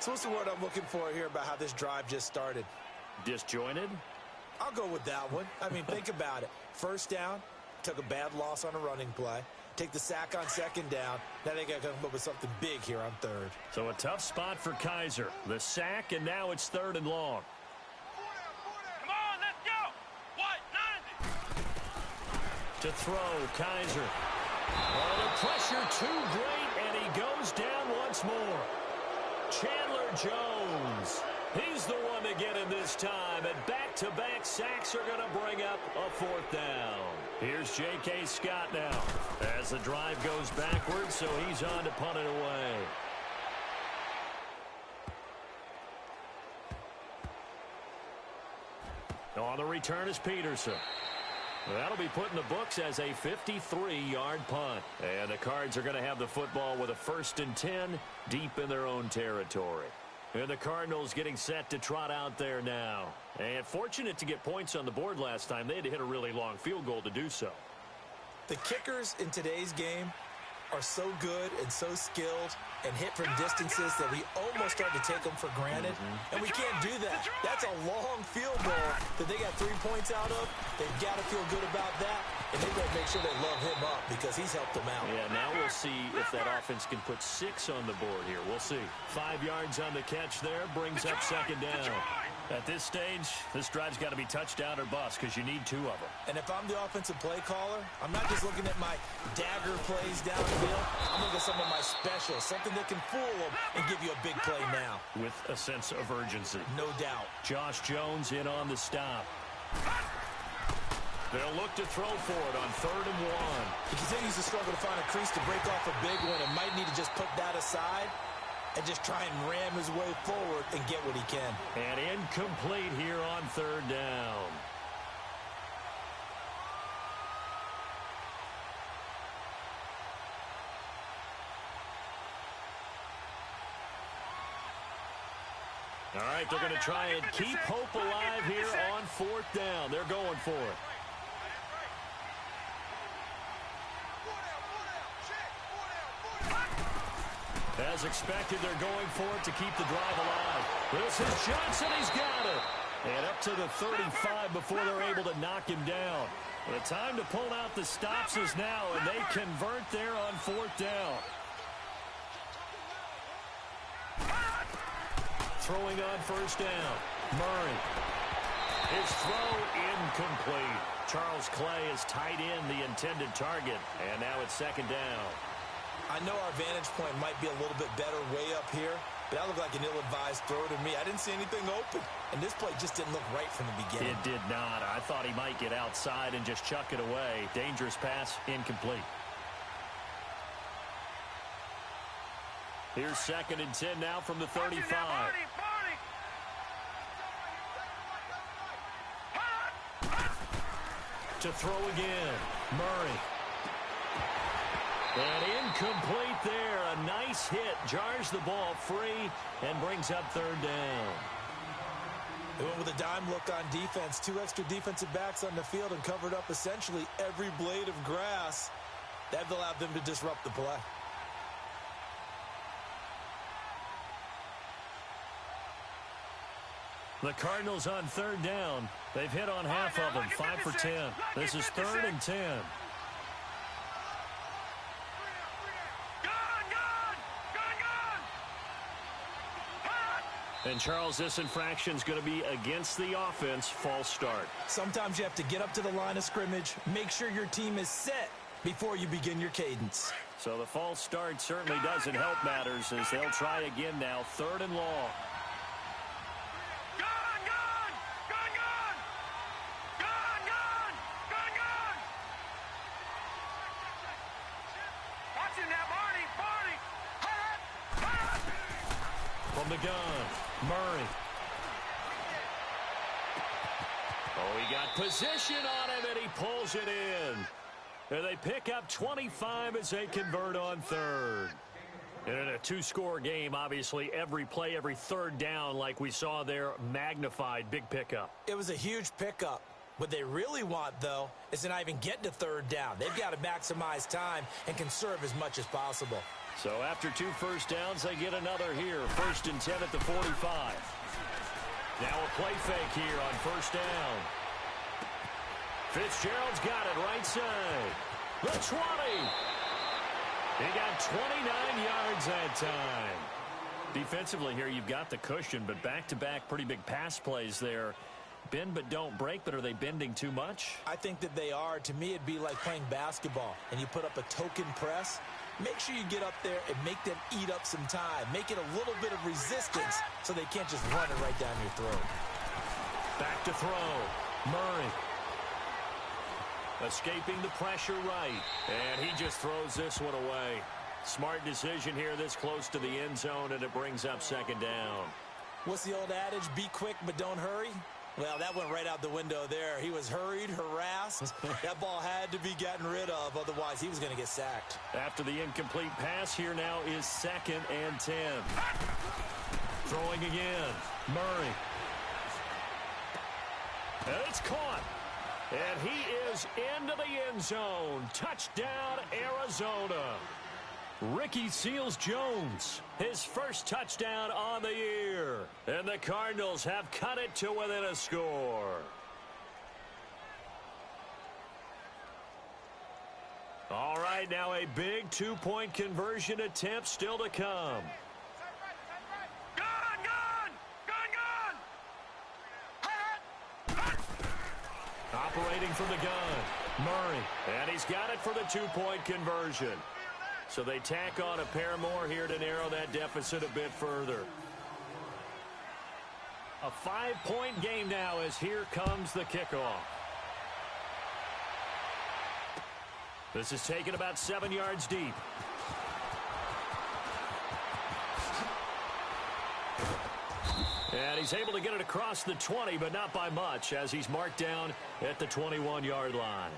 S3: So what's the word I'm looking for here about how this drive just started?
S1: Disjointed?
S3: I'll go with that one. I mean, think about it. 1st down, took a bad loss on a running play. Take the sack on 2nd down. Now they got to come up with something big here on 3rd.
S1: So a tough spot for Kaiser. The sack, and now it's 3rd and long.
S2: Come on, let's go. What? 90.
S1: To throw, Kaiser. Oh, the pressure too great, and he goes down once more. Chandler Jones. He's the one to get him this time, and back-to-back sacks are going to bring up a 4th down. Here's J.K. Scott now as the drive goes backwards, so he's on to punt it away. On the return is Peterson. That'll be put in the books as a 53-yard punt. And the Cards are going to have the football with a 1st and 10 deep in their own territory. And the Cardinals getting set to trot out there now. And fortunate to get points on the board last time. They had to hit a really long field goal to do so.
S3: The kickers in today's game are so good and so skilled and hit from distances that we almost start to take them for granted. And we can't do that. That's a long field goal that they got 3 points out of. They've got to feel good about that. And they've got to make sure they love him up because he's helped them out.
S1: Yeah, now we'll see if that offense can put 6 on the board here. We'll see. 5 yards on the catch there brings up 2nd down. At this stage, this drive's got to be touchdown or bust because you need 2 of them.
S3: And if I'm the offensive play caller, I'm not just looking at my dagger plays downfield. I'm looking at some of my specials, something that can fool them and give you a big play now.
S1: With a sense of urgency.
S3: No doubt.
S1: Josh Jones in on the stop. They'll look to throw for it on 3rd and 1.
S3: He continues to struggle to find a crease to break off a big one and might need to just put that aside and just try and ram his way forward and get what he can.
S1: And incomplete here on 3rd down. All right, they're going to try and keep hope alive here on 4th down. They're going for it. As expected, they're going for it to keep the drive alive. This is Johnson. He's got it. And up to the 35 before they're able to knock him down. The time to pull out the stops is now, and they convert there on 4th down. Throwing on 1st down. Murray. His throw incomplete. Charles Clay has tied in the intended target, and now it's 2nd down.
S3: I know our vantage point might be a little bit better way up here, but that looked like an ill-advised throw to me. I didn't see anything open, and this play just didn't look right from the beginning.
S1: It did not. I thought he might get outside and just chuck it away. Dangerous pass, incomplete. Here's 2nd and 10 now from the 35. To throw again, Murray. And incomplete there. A nice hit. Jars the ball free and brings up 3rd down.
S3: They went with a dime look on defense. 2 extra defensive backs on the field and covered up essentially every blade of grass. That allowed them to disrupt the play.
S1: The Cardinals on 3rd down. They've hit on half of them, 5 for 10. This is 3rd and 10. And, Charles, this infraction is going to be against the offense. False start.
S3: Sometimes you have to get up to the line of scrimmage, make sure your team is set before you begin your cadence.
S1: So the false start certainly doesn't help matters as they'll try again now. 3rd and long. From the gun, Murray. Oh, he got position on him, and he pulls it in. And they pick up 25 as they convert on 3rd. And in a 2-score game, obviously, every play, every 3rd down, like we saw there, magnified. Big pickup.
S3: It was a huge pickup. What they really want, though, is to not even get to 3rd down. They've got to maximize time and conserve as much as possible.
S1: So after 2 first downs, they get another here. 1st and 10 at the 45. Now a play fake here on 1st down. Fitzgerald's got it right side. The 20. He got 29 yards that time. Defensively here, you've got the cushion, but back-to-back pretty big pass plays there. Bend but don't break, but are they bending too much?
S3: I think that they are. To me, it'd be like playing basketball, and you put up a token press. Make sure you get up there and make them eat up some time. Make it a little bit of resistance so they can't just run it right down your throat.
S1: Back to throw. Murray. Escaping the pressure right. And he just throws this one away. Smart decision here this close to the end zone, and it brings up 2nd down.
S3: What's the old adage? Be quick, but don't hurry. Well, that went right out the window there. He was hurried, harassed. That ball had to be gotten rid of, otherwise he was going to get sacked.
S1: After the incomplete pass, here now is 2nd and 10. Throwing again. Murray. And it's caught. And he is into the end zone. Touchdown, Arizona. Ricky Seals-Jones, his first touchdown on the year. And the Cardinals have cut it to within a score. All right, now a big 2-point conversion attempt still to come. initiating from the gun. Murray. And he's got it for the two-point conversion. So they tack on a pair more here to narrow that deficit a bit further. A 5-point game now as here comes the kickoff. This is taken about 7 yards deep. And he's able to get it across the 20, but not by much, as he's marked down at the 21-yard line.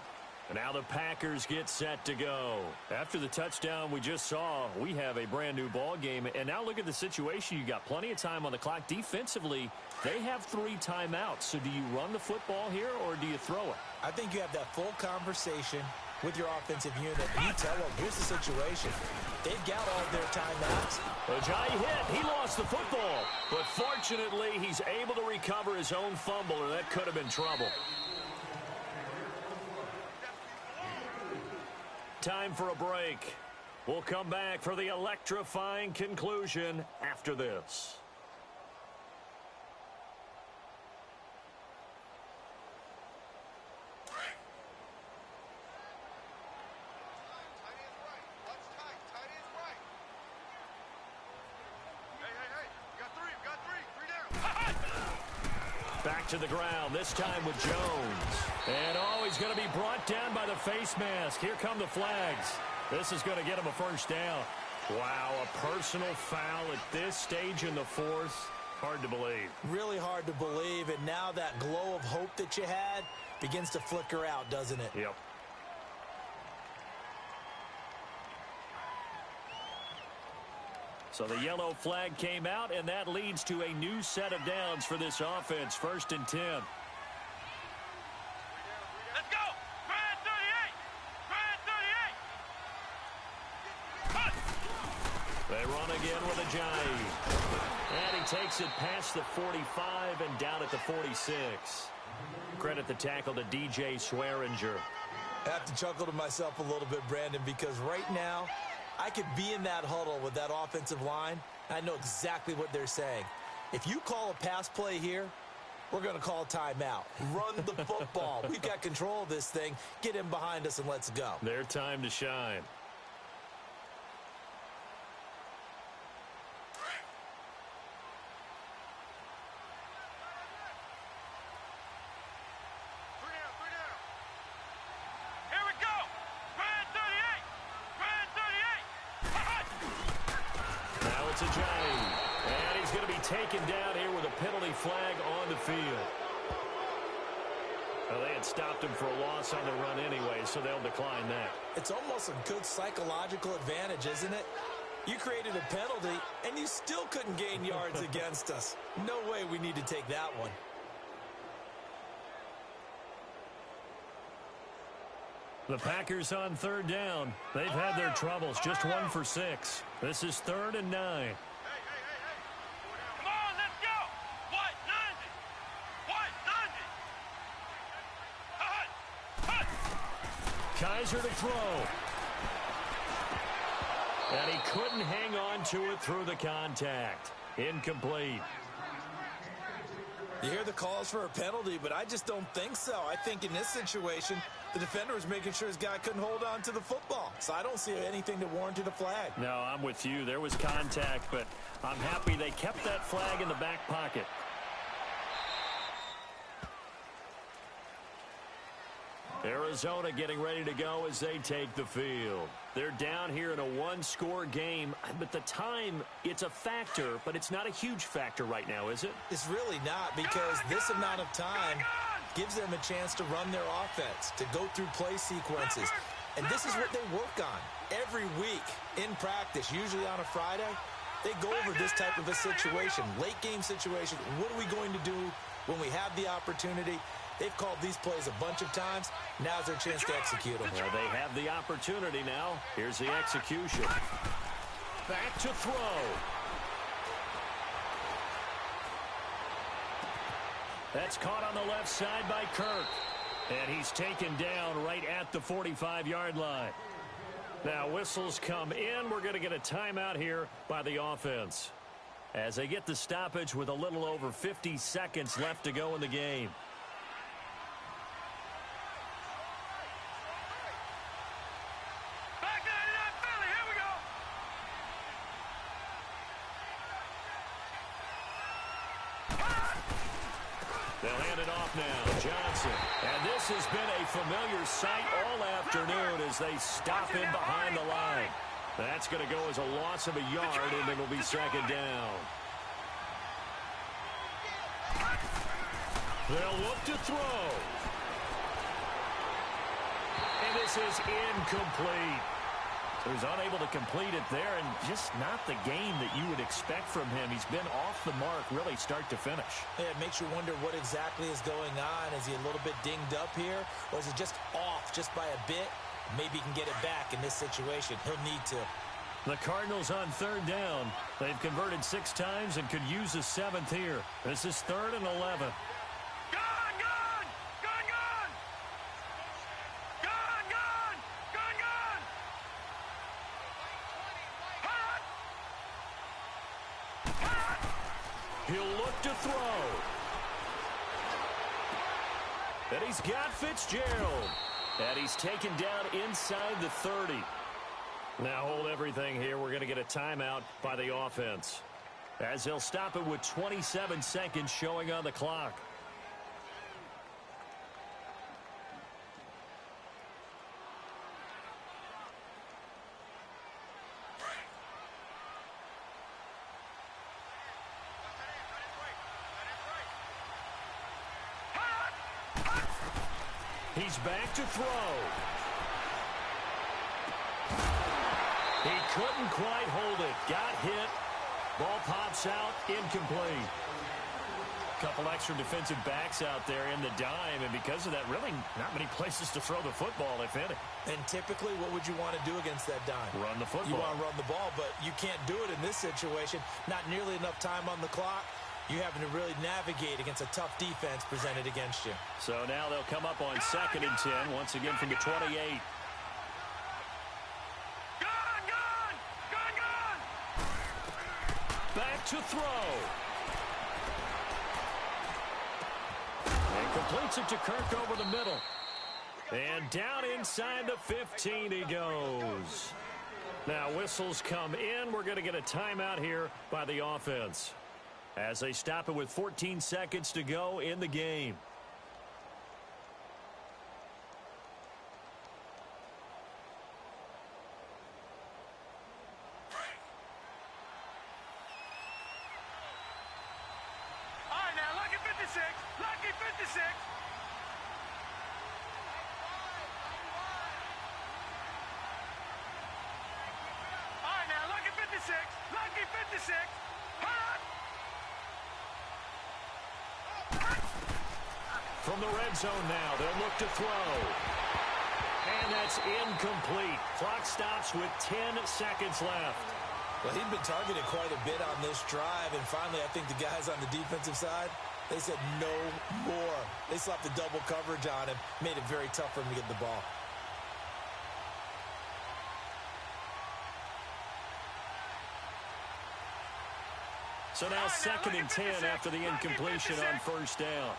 S1: And now the Packers get set to go. After the touchdown we just saw, we have a brand-new ball game. And now look at the situation. You got plenty of time on the clock. Defensively, they have 3 timeouts. So do you run the football here, or do you throw it?
S3: I think you have that full conversation with your offensive unit. You tell them, here's the situation. They've got all their timeouts.
S1: Ajayi hit. He lost the football. But fortunately, he's able to recover his own fumble, or that could have been trouble. Time for a break. We'll come back for the electrifying conclusion after this. Back to the ground, this time with Jones. And he's going to be brought down by the face mask. Here come the flags. This is going to get him a first down. Wow, a personal foul at this stage in the fourth. Hard to believe.
S3: Really hard to believe, and now that glow of hope that you had begins to flicker out, doesn't it?
S1: Yep. So the yellow flag came out, and that leads to a new set of downs for this offense. 1st and 10.
S2: Let's go! Grand 38! Grand 38!
S1: They run again with Ajayi. And he takes it past the 45 and down at the 46. Credit the tackle to DJ Swearinger.
S3: I have to chuckle to myself a little bit, Brandon, because right now I could be in that huddle with that offensive line. I know exactly what they're saying. If you call a pass play here, we're going to call a timeout. Run the football. We've got control of this thing. Get him behind us and let's go.
S1: Their time to shine. It's Ajayi. And he's going to be taken down here with a penalty flag on the field. Well, they had stopped him for a loss on the run anyway, so they'll decline that.
S3: It's almost a good psychological advantage, isn't it? You created a penalty, and you still couldn't gain yards against us. No way we need to take that one.
S1: The Packers on 3rd down. They've had their troubles, just 1 for 6. This is 3rd and 9.
S2: Hey. Come on, let's go! What? 90!
S1: Kaiser to throw. And he couldn't hang on to it through the contact. Incomplete.
S3: You hear the calls for a penalty, but I just don't think so. I think in this situation, the defender was making sure his guy couldn't hold on to the football. So I don't see anything that warranted a flag.
S1: No, I'm with you. There was contact, but I'm happy they kept that flag in the back pocket. Arizona getting ready to go as they take the field. They're down here in a 1-score game, but the time, it's a factor, but it's not a huge factor right now, is it?
S3: It's really not, because this amount of time gives them a chance to run their offense, to go through play sequences. And this is what they work on every week in practice, usually on a Friday. They go over this type of a situation, late game situation. What are we going to do when we have the opportunity? They've called these plays a bunch of times. Now's their chance to execute them.
S1: Well, they have the opportunity now. Here's the execution. Back to throw. That's caught on the left side by Kirk. And he's taken down right at the 45-yard line. Now, whistles come in. We're going to get a timeout here by the offense, as they get the stoppage with a little over 50 seconds left to go in the game. They'll hand it off now. Johnson. And this has been a familiar sight all afternoon as they stop him behind the line. That's going to go as a loss of a yard, and it'll be second down. They'll look to throw. And this is incomplete. So he's unable to complete it there, and just not the game that you would expect from him. He's been off the mark really start to finish.
S3: Yeah, it makes you wonder what exactly is going on. Is he a little bit dinged up here, or is it just off just by a bit? Maybe he can get it back in this situation. He'll need to.
S1: The Cardinals on third down. They've converted 6 times and could use a 7th here. This is 3rd and 11. He'll look to throw. And he's got Fitzgerald. And he's taken down inside the 30. Now hold everything here. We're going to get a timeout by the offense, as they'll stop it with 27 seconds showing on the clock. He's back to throw. He couldn't quite hold it. Got hit. Ball pops out. Incomplete. Couple extra defensive backs out there in the dime, and because of that, really not many places to throw the football, if any.
S3: And typically, what would you want to do against that dime?
S1: Run the football.
S3: You want to run the ball, but you can't do it in this situation. Not nearly enough time on the clock. You're having to really navigate against a tough defense presented against you.
S1: So now they'll come up on 2nd and 10, once again from the 28. Back to throw. And completes it to Kirk over the middle. And down inside the 15 he goes. Now whistles come in. We're going to get a timeout here by the offense, as they stop it with 14 seconds to go in the game.
S2: All right, now, lucky 56. Lucky 56. All right, now, lucky 56. Lucky 56. Hot!
S1: From the red zone now, they'll look to throw. And that's incomplete. Clock stops with 10 seconds left.
S3: Well, he'd been targeted quite a bit on this drive, and finally I think the guys on the defensive side, they said no more. They slapped the double coverage on him, made it very tough for him to get the ball.
S1: So now 2nd and 10 after the incompletion on first down.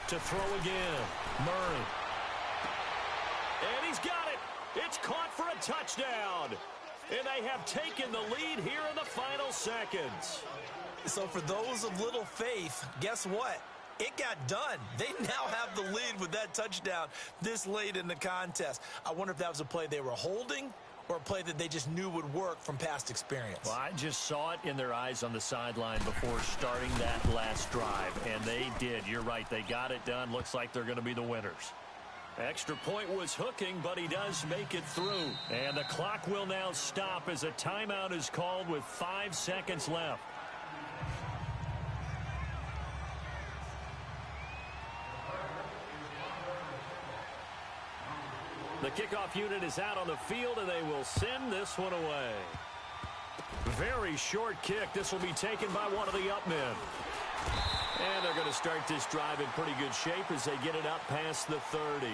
S1: To throw again, Murray. And he's got it. It's caught for a touchdown. And they have taken the lead here in the final seconds.
S3: So for those of little faith, guess what? It got done. They now have the lead with that touchdown this late in the contest. I wonder if that was a play they were holding or a play that they just knew would work from past experience.
S1: Well, I just saw it in their eyes on the sideline before starting that last drive, and they did. You're right. They got it done. Looks like they're going to be the winners. Extra point was hooking, but he does make it through. And the clock will now stop as a timeout is called with 5 seconds left. The kickoff unit is out on the field, and they will send this one away. Very short kick. This will be taken by one of the up men. And they're going to start this drive in pretty good shape as they get it up past the 30.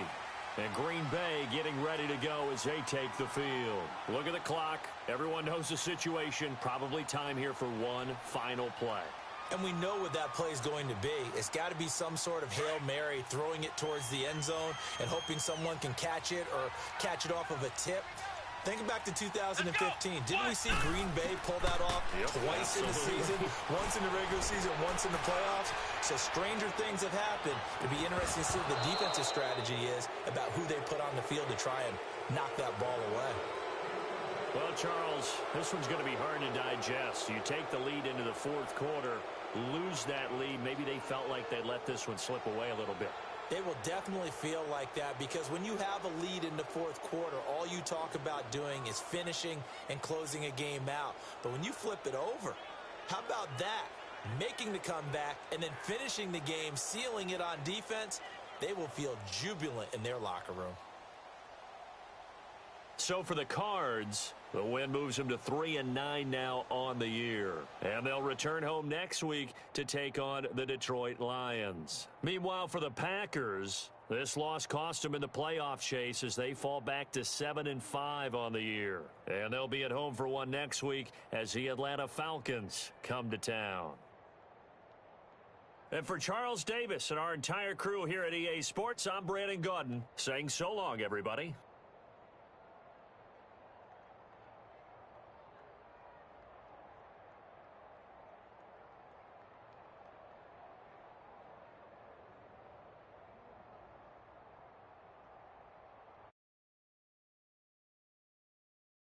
S1: And Green Bay getting ready to go as they take the field. Look at the clock. Everyone knows the situation. Probably time here for one final play.
S3: And we know what that play is going to be. It's got to be some sort of Hail Mary, throwing it towards the end zone and hoping someone can catch it or catch it off of a tip. Think back to 2015. Didn't we see Green Bay pull that off twice in the season? Once in the regular season, once in the playoffs. So stranger things have happened. It'll be interesting to see what the defensive strategy is about who they put on the field to try and knock that ball away.
S1: Well, Charles, this one's going to be hard to digest. You take the lead into the fourth quarter, lose that lead. Maybe they felt like they let this one slip away a little bit.
S3: They will definitely feel like that because when you have a lead in the fourth quarter, all you talk about doing is finishing and closing a game out. But when you flip it over, how about that? Making the comeback and then finishing the game, sealing it on defense, they will feel jubilant in their locker room.
S1: So for the Cards, the win moves them to 3-9 now on the year. And they'll return home next week to take on the Detroit Lions. Meanwhile, for the Packers, this loss cost them in the playoff chase as they fall back to 7-5 on the year. And they'll be at home for one next week as the Atlanta Falcons come to town. And for Charles Davis and our entire crew here at EA Sports, I'm Brandon Gaudin saying so long, everybody.